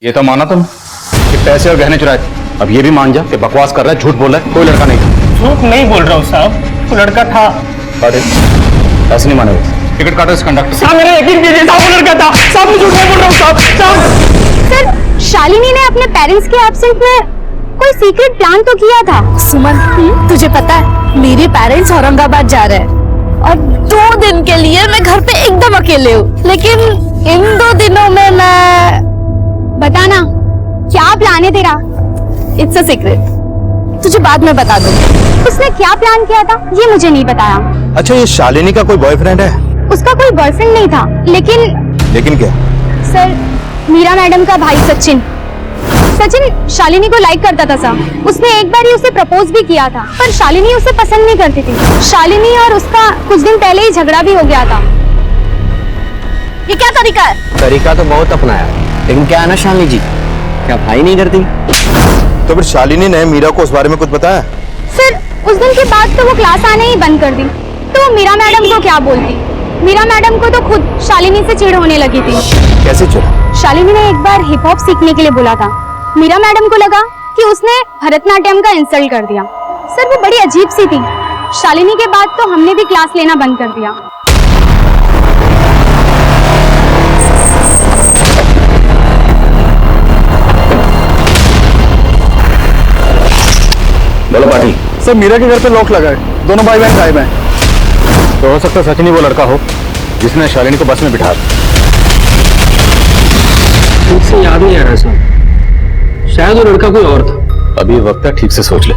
ये तो माना तुम कि पैसे और गहने चुराए थे, अब ये भी मान जा कि बकवास कर रहा है, झूठ बोल रहा है, कोई लड़का नहीं था। झूठ नहीं बोल रहा हूँ साहब, वो लड़का था। ऐसे नहीं मानोगे? टिकट काटो इस कंडक्टर। साहब, मेरे यकीन कीजिए साहब, वो लड़का था साहब, मैं झूठ नहीं बोल रहा हूँ साहब। सर, शालिनी ने अपने पेरेंट्स के एब्सेंस में कोई सीक्रेट प्लान तो किया था। सुमन, तुझे पता है मेरे पेरेंट्स औरंगाबाद जा रहे हैं और 2 दिन के लिए मैं घर पे एकदम अकेले हूँ। लेकिन इन 2 दिनों में मैं, बताना क्या प्लान है तेरा? इट्स अ सीक्रेट, तुझे बाद में बता दूंगी। उसने क्या प्लान किया था ये मुझे नहीं बताया। अच्छा, ये शालिनी का कोई बॉयफ्रेंड है? उसका कोई बॉयफ्रेंड नहीं था, लेकिन क्या? सर, मीरा मैडम का भाई सचिन शालिनी को लाइक करता था सर। उसने एक बार ही उसे प्रपोज भी किया था, पर शालिनी उसे पसंद नहीं करती थी। शालिनी और उसका कुछ दिन पहले ही झगड़ा भी हो गया था। ये क्या तरीका है? तरीका तो बहुत अपनाया, लेकिन क्या है ना शालिनी जी, क्या भाई नहीं करती? तो फिर शालिनी ने मीरा को उस बारे में कुछ बताया? सर, उस दिन के बाद तो वो क्लास आने ही बंद कर दी। तो वो मीरा मैडम को क्या बोलती? मीरा मैडम को तो खुद शालिनी से चिढ़ होने लगी थी। कैसे चिढ़? शालिनी ने एक बार हिप हॉप सीखने के लिए बोला था। मीरा मैडम को लगा कि उसने भरतनाट्यम का इंसल्ट कर दिया। सर, वो बड़ी अजीब सी थी। शालिनी के बाद तो हमने भी क्लास लेना बंद कर दिया। बोलो पाटिल। सर, मीरा के घर पे लॉक लगा है, दोनों भाई बहन गायब हैं। तो हो सकता है सचिन ही वो लड़का हो जिसने शालिनी को बस में बिठा। मुझसे याद नहीं आ रहा सर, शायद वो लड़का कोई और था। अभी वक्त है, ठीक से सोच ले,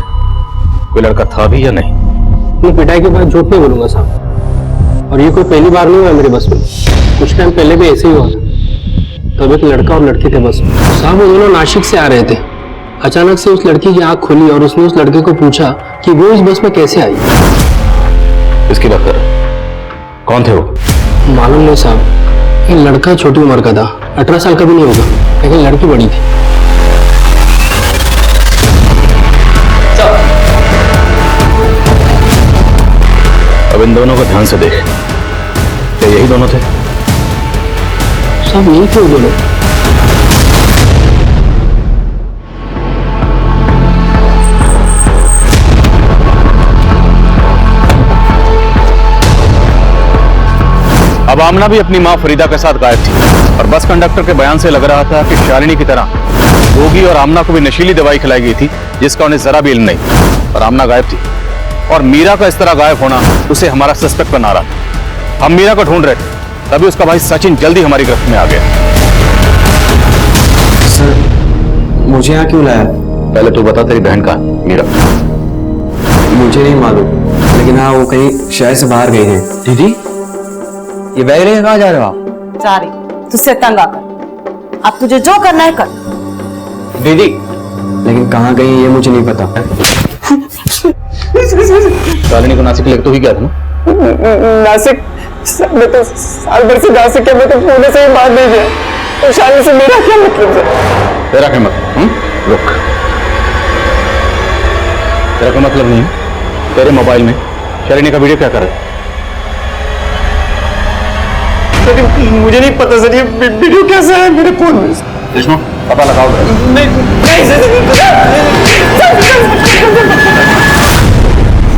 कोई लड़का था भी या नहीं। मैं पिटाई के बाद झूठ नहीं बोलूंगा साहब, और ये कोई पहली बार नहीं हुआ मेरे बस में। कुछ टाइम पहले भी ऐसे ही हुआ था, तब एक लड़का और लड़की थे बस में साहब। वो दोनों नासिक से आ रहे थे। अचानक से उस लड़की की आंख खुली और उसने उस लड़के को पूछा कि वो इस बस में कैसे आई। इसकी बात कर, कौन थे वो? मालूम नहीं साहब, ये लड़का छोटी उम्र का था, 18 साल का भी नहीं होगा, लेकिन लड़की बड़ी थी। अब इन दोनों को ध्यान से देख, क्या यही दोनों थे? सब यही क्यों बोले? अब आमना भी अपनी मां फरीदा के साथ गायब थी और बस कंडक्टर के बयान से लग रहा था कि शालिनी की तरह गोगी और आमना को भी नशीली दवाई खिलाई गई थी जिसका उन्हें जरा भी इल्म नहीं, और आमना गायब थी। और मीरा का इस तरह गायब होना उसे हमारा सस्पेक्ट बना रहा था। हम मीरा को ढूंढ रहे थे, तभी उसका भाई सचिन जल्दी हमारी गिरफ्त में आ गया। सर, मुझे यहाँ क्यों लाया? पहले तू बता, तेरी बहन कहाँ? मीरा? मुझे नहीं मालूम, लेकिन हाँ वो कहीं शहर से बाहर गई है। दीदी, ये बैग लेके कहाँ जा रहे हो आप? जा रही तुझसे तंग आकर। अब तुझे जो करना है कर। दीदी, लेकिन कहाँ गई ये मुझे नहीं पता। शालिनी को नासिक लेकर तो ही गया था ना? नासिक? मैं तो साल भर से नासिक है, मैं तो पुणे से ही बात नहीं गया। तो शालिनी से मेरा क्या मतलब है? तेरा क्या मतलब? रुक, तेरा क्या मतलब नहीं है? तेरे मोबाइल में शालिनी का वीडियो क्या कर रहा है? मुझे नहीं पता सर, ये वीडियो कैसे है मेरे फोन में? विष्णु, पता लगाओ। नहीं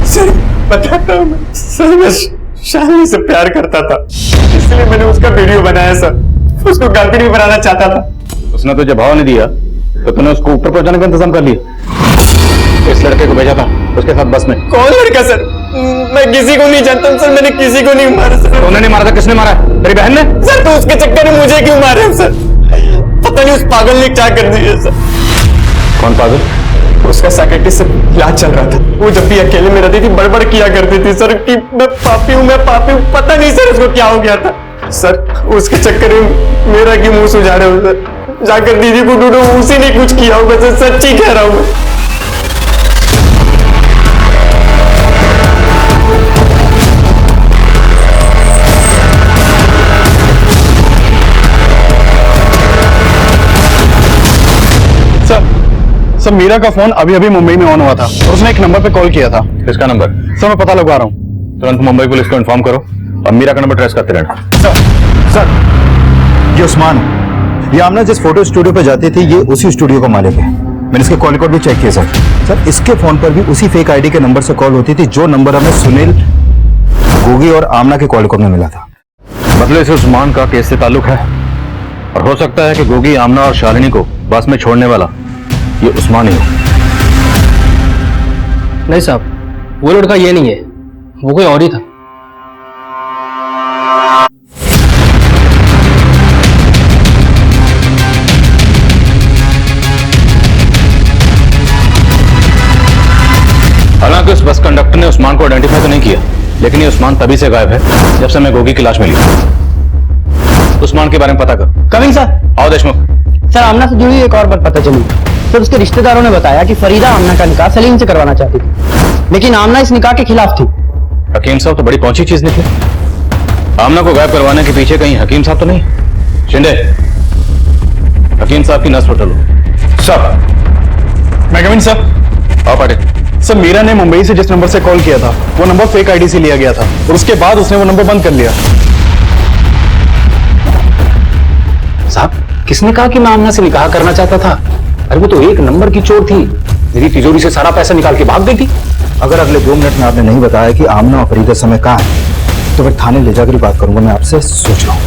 सर, बताता हूँ मैं। सर, मैं शालिनी से प्यार करता था, इसलिए मैंने उसका वीडियो बनाया सर। उसको गर्लफ्रेंड भी बनाना चाहता था। उसने तुझे भाव नहीं दिया तो तूने उसको ऊपर पहुंचाने का इंतजाम कर लिया। इस लड़के को भेजा था उसके साथ बस में। कौन लड़का सर? मैं किसी को नहीं जानता हूँ सर, मैंने किसी को नहीं मारा सर। तूने नहीं मारा था, किसने मारा? तेरी बहन ने? सर, तो उसके चक्कर में मुझे क्यों मारे सर? पता नहीं उस पागल ने क्या कर दिया सर। कौन पागल? उसका साइकियाट्रिस्ट से इलाज चल रहा था। वो जब भी अकेले में रहती थी बड़बड़ किया करती थी सर कि मैं पापी हूँ, मैं पापी हूँ। पता नहीं सर उसको क्या हो गया था सर। उसके चक्कर में मेरा क्यों मुंह सुझा रहे हो सर? जाकर दीदी को ढूंढो, उसी ने कुछ किया होगा सर, सच्ची कह रहा हूँ मैं। सर, मीरा का फोन अभी अभी मुंबई में ऑन हुआ था और उसने एक नंबर पे कॉल किया था। किसका नंबर? सर, मैं पता लगवा रहा हूँ। तुरंत मुंबई पुलिस को इन्फॉर्म करो और मीरा का नंबर ट्रेस करते रहना। सर, ये उस्मान है। ये आमना जिस फोटो स्टूडियो पे जाती थी, ये उसी स्टूडियो का मालिक है। मैंने इसके कॉल रिकॉर्ड भी चेक किया सर। सर, इसके फोन पर भी उसी फेक आईडी के नंबर से कॉल होती थी जो नंबर हमें सुनील, गोगी और आमना के कॉल रिकॉर्ड में मिला था। मतलब इसे उस्मान का केस से ताल्लुक है और हो सकता है कि गोगी, आमना और शालिनी को बस में छोड़ने वाला ये उस्मान ही हो। नहीं साहब, वो लड़का ये नहीं है, वो कोई और ही था। हालांकि उस बस कंडक्टर ने उस्मान को आइडेंटिफाई तो नहीं किया, लेकिन ये उस्मान तभी से गायब है जब से मैं गोगी की लाश मिली। उस्मान के बारे में पता कर। Coming sir. आओ देशमुख। सर, आमना से जुड़ी एक और बात पता चली। सर, उसके रिश्तेदारों ने बताया कि फरीदा आमना का निकाह सलीम से करवाना चाहती थी, लेकिन आमना इस निकाह के खिलाफ थी। हकीम साहब तो बड़ी पहुंची चीज निकले। आमना को गायब करवाने के पीछे कहीं हकीम साहब तो नहीं? शिंदे, हकीम साहब की नस फटो लो। सर, मैं कमिंग सर। आओ पाटिल। सर, मीरा ने मुंबई से जिस नंबर से कॉल किया था वो नंबर फेक आईडी से लिया गया था और उसके बाद उसने वो नंबर बंद कर लिया। साहब, किसने कहा कि मैं आमना से निकाह करना चाहता था? अरे वो तो एक नंबर की चोर थी, मेरी तिजोरी से सारा पैसा निकाल के भाग गई थी। अगर अगले 2 मिनट में आपने नहीं बताया कि आमना और फरीदा समय कहाँ है, तो मैं थाने ले जाकर बात करूंगा। मैं आपसे सोच रहा हूँ।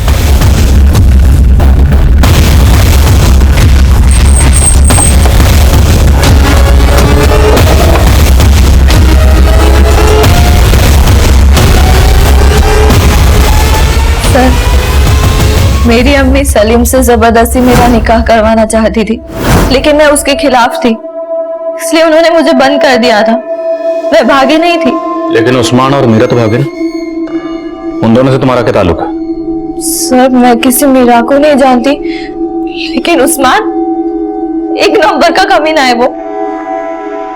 सर, मेरी अम्मी सलीम से जबरदस्ती मेरा निकाह करवाना चाहती थी, लेकिन मैं उसके खिलाफ थी, इसलिए उन्होंने मुझे बंद कर दिया था। मैं भागी नहीं थी। लेकिन उस्मान और मीरा तो भागे ना, उन दोनों से तुम्हारा क्या ताल्लुक है? सर, मैं किसी मीरा को नहीं जानती, लेकिन उस्मान एक नंबर का कमीना है। वो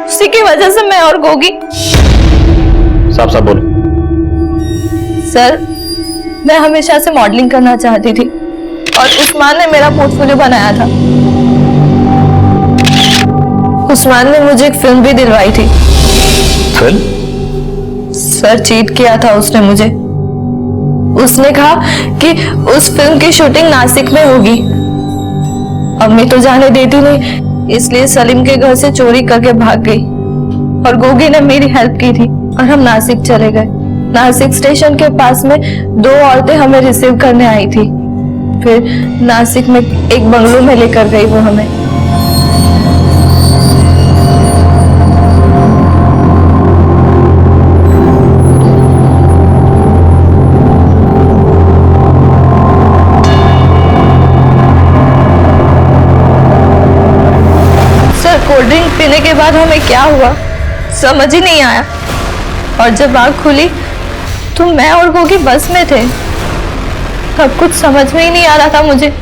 उसी की वजह से मैं और गोगी। साफ साफ बोलो। सर, मैं हमेशा से मॉडलिंग करना चाहती थी और उस्मान ने मेरा पोर्टफोलियो बनाया था। उस्मान ने मुझे एक फिल्म भी दिलवाई थी। फिल्म? सर चीट किया था उसने मुझे। उसने कहा कि उस फिल्म की शूटिंग नासिक में होगी। अम्मी तो जाने देती नहीं, इसलिए सलीम के घर से चोरी करके भाग गई और गोगी ने मेरी हेल्प की थी और हम नासिक चले गए। नासिक स्टेशन के पास में 2 औरतें हमें रिसीव करने आई थी। फिर नासिक में एक बंगलो में लेकर गई वो हमें। कोल्ड ड्रिंक पीने के बाद हमें क्या हुआ समझ ही नहीं आया, और जब आँख खुली तो मैं और गोगी बस में थे। तब कुछ समझ में ही नहीं आ रहा था मुझे,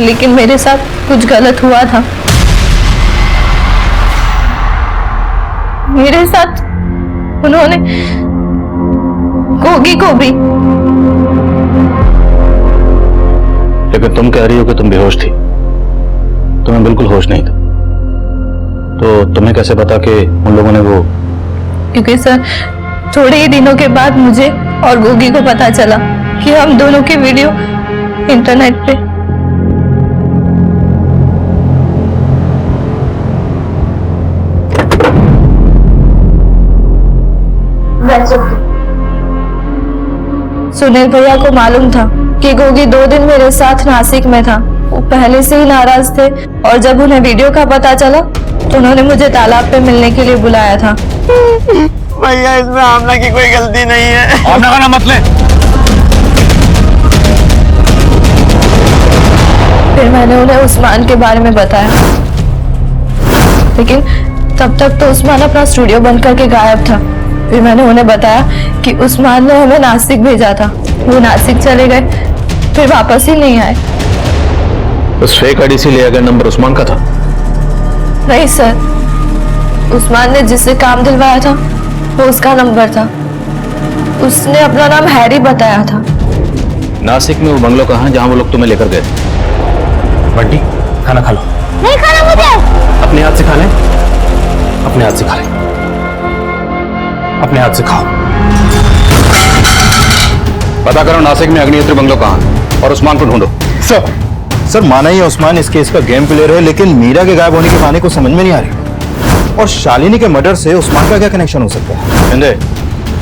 लेकिन मेरे साथ कुछ गलत हुआ था। मेरे साथ उन्होंने गोगी को भी। लेकिन तुम कह रही हो कि तुम बेहोश थी, तुम्हें बिल्कुल होश नहीं था, तो तुम्हें कैसे पता कि उन लोगों ने वो? क्योंकि सर थोड़े ही दिनों के बाद मुझे और गोगी को पता चला कि हम दोनों की वीडियो इंटरनेट पे। सुनील भैया को मालूम था कि गोगी 2 दिन मेरे साथ नासिक में था। वो पहले से ही नाराज थे और जब उन्हें वीडियो का पता चला तो उन्होंने मुझे तालाब पे मिलने के लिए बुलाया था। भैया इसमें आमना की कोई गलती नहीं है। आमना का नाम मत ले। फिर मैंने उन्हें उस्मान के बारे में बताया, लेकिन तब तक तो उस्मान अपना स्टूडियो बंद करके गायब था। फिर मैंने उन्हें बताया कि उस्मान ने हमें नासिक भेजा था। वो नासिक चले गए, फिर वापस ही नहीं आए। उस फेक आईडी से लिया गया नंबर उस्मान का था? नहीं सर, उस्मान ने जिससे काम दिलवाया था वो उसका नंबर था। उसने अपना नाम हैरी बताया था। नासिक में वो बंगलो कहाँ जहाँ वो लोग तुम्हें लेकर गए? बंटी खाना खा लो। नहीं खाना मुझे। अपने हाथ से खा ले, अपने हाथ से खा ले, अपने हाथ से खाओ। पता करो नासिक में अग्निहोत्री बंगलो कहाँ है और उस्मान को ढूंढो। सर माना ही उस्मान इस केस का गेम प्लेयर है, लेकिन मीरा के गायब होने की कहानी को समझ में नहीं आ रही। और शालिनी के मर्डर से उस्मान का क्या कनेक्शन हो सकता है? संजय,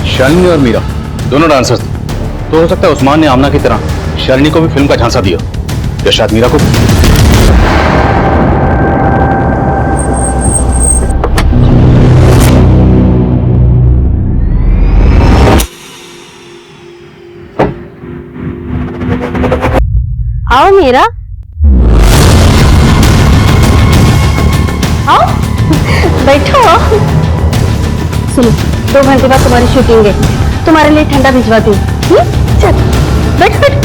शालिनी और मीरा दोनों डांसर्स थे, तो हो सकता है उस्मान ने आमना की तरह शालिनी को भी फिल्म का झांसा दिया, या शायद मीरा को। आओ मीरा, आओ बैठो। सुनो, 2 घंटे बाद तुम्हारी शूटिंग है, तुम्हारे लिए ठंडा भिजवाती हूँ। चल बैठ बैठ।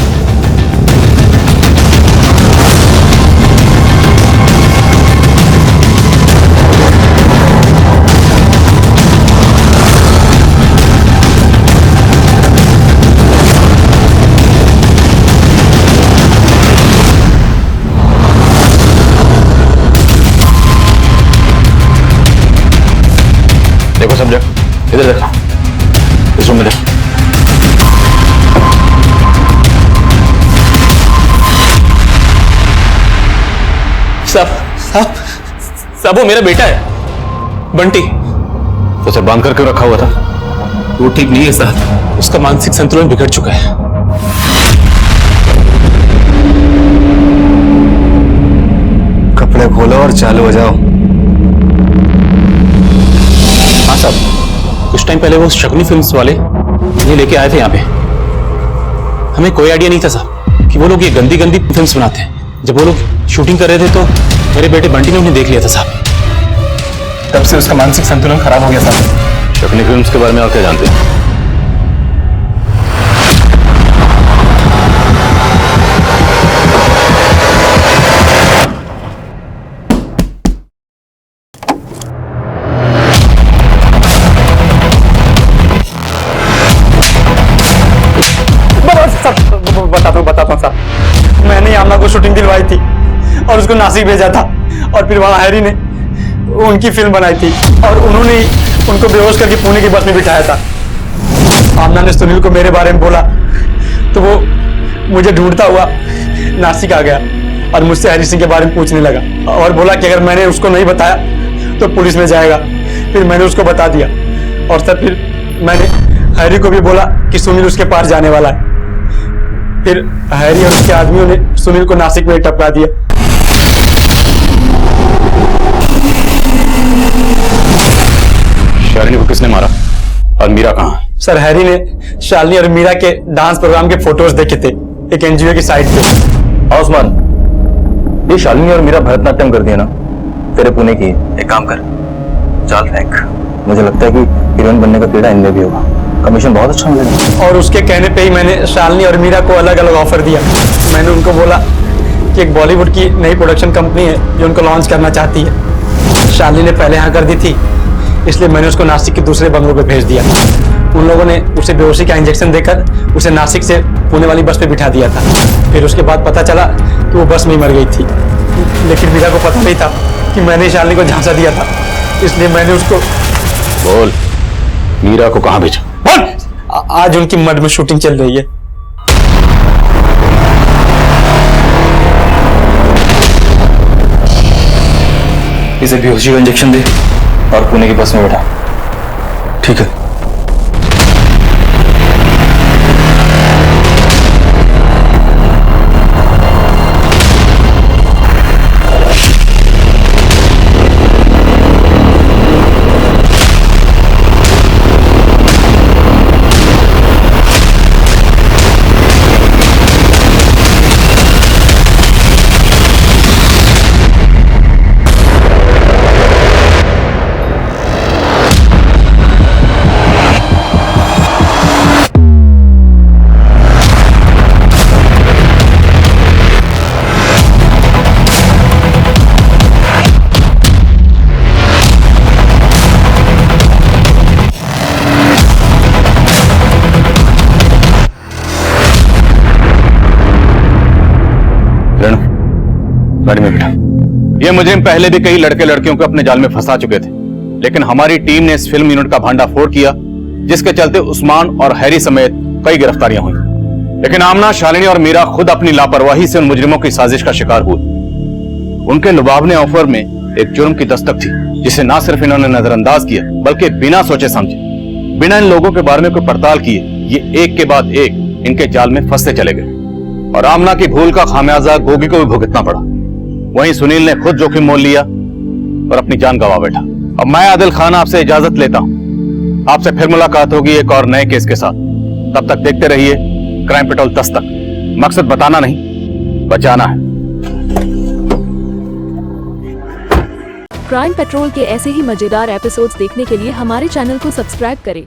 देखो समझा, इधर देखो, इस रूम में देखो। साहब वो मेरा बेटा है, बंटी। तो उसे बांध कर क्यों रखा हुआ था? वो ठीक नहीं है साहब, उसका मानसिक संतुलन बिगड़ चुका है। कपड़े खोलो और चालू हो जाओ। हाँ साहब, कुछ टाइम पहले वो शकुनी फिल्म्स वाले ये लेके आए थे यहाँ पे। हमें कोई आइडिया नहीं था साहब कि वो लोग ये गंदी गंदी फिल्म्स बनाते हैं। जब वो लोग शूटिंग कर रहे थे तो मेरे बेटे बंटी ने उन्हें देख लिया था साहब। तब से उसका मानसिक संतुलन खराब हो गया साहब। शकुनी फिल्म्स के बारे में आप क्या जानते हैं? बताता हूँ साहब, मैंने आमना को शूटिंग दिलवाई थी और उसको नासिक भेजा था, और फिर वहां हैरी ने उनकी फिल्म बनाई थी और उन्होंने ही उनको बेहोश करके पुणे की बस में बिठाया था। आमना ने सुनील को मेरे बारे में बोला तो वो मुझे ढूंढता हुआ नासिक आ गया और मुझसे हरी सिंह के बारे में पूछने लगा और बोला कि अगर मैंने उसको नहीं बताया तो पुलिस में जाएगा। फिर मैंने उसको बता दिया और तब फिर मैंने हैरी को भी बोला कि सुनील उसके पास जाने वाला है। फिर हैरी और उसके आदमियों ने सुनील को नासिक में टपका दिया। शालिनी को किसने मारा और मीरा कहाँ? सर हैरी ने शालिनी और मीरा के डांस प्रोग्राम के फोटोज देखे थे एक एनजीओ की साइट पे। आसमान, ये शालिनी और मीरा भरतनाट्यम कर दिया ना, तेरे पुणे की। एक काम कर, चाल फेंक। मुझे लगता है कि हीरोइन बनने का कीड़ा इनमें भी होगा, कमीशन बहुत अच्छा मिलेगा। और उसके कहने पे ही मैंने शालिनी और मीरा को अलग अलग ऑफर दिया। मैंने उनको बोला कि एक बॉलीवुड की नई प्रोडक्शन कंपनी है जो उनको लॉन्च करना चाहती है। शालिनी ने पहले हाँ कर दी थी, इसलिए मैंने उसको नासिक के दूसरे बंगलों पे भेज दिया। उन लोगों ने उसे बेहोशी का इंजेक्शन देकर उसे नासिक से पुणे वाली बस पे बिठा दिया था। फिर उसके बाद पता चला कि वो बस में ही मर गई थी, लेकिन मीरा को पता नहीं था कि मैंने शालिनी को झांसा दिया था, इसलिए मैंने उसको। बोल, मीरा को कहाँ भेजा? बोल। आज उनकी मड में शूटिंग चल रही है। इसे बेहोशी का इंजेक्शन दे और पुणे की बस में बैठा। ठीक है। गाड़ी में बैठा। ये मुजरिम पहले भी कई लड़के लड़कियों को अपने जाल में फंसा चुके थे, लेकिन हमारी टीम ने इस फिल्म यूनिट का भांडाफोड़ किया, जिसके चलते उस्मान और हैरी समेत कई गिरफ्तारियां हुई। लेकिन आमना, शालिनी और मीरा खुद अपनी लापरवाही से उन मुजरिमों की साजिश का शिकार हुए। उनके लुभावने ऑफर में एक जुर्म की दस्तक थी, जिसे ना सिर्फ इन्होंने नजरअंदाज किया, बल्कि बिना सोचे समझे, बिना इन लोगों के बारे में कोई पड़ताल किए, ये एक के बाद एक इनके जाल में फंसते चले गए। और आमना की भूल का खामियाजा गोगी को भी भुगतना पड़ा। वहीं सुनील ने खुद जोखिम मोल लिया और अपनी जान गंवा बैठा। अब मैं आदिल खान आपसे इजाजत लेता हूं। आपसे फिर मुलाकात होगी एक और नए केस के साथ। तब तक देखते रहिए क्राइम पेट्रोल 10 तक। मकसद बताना नहीं, बचाना है। क्राइम पेट्रोल के ऐसे ही मजेदार एपिसोड्स देखने के लिए हमारे चैनल को सब्सक्राइब करें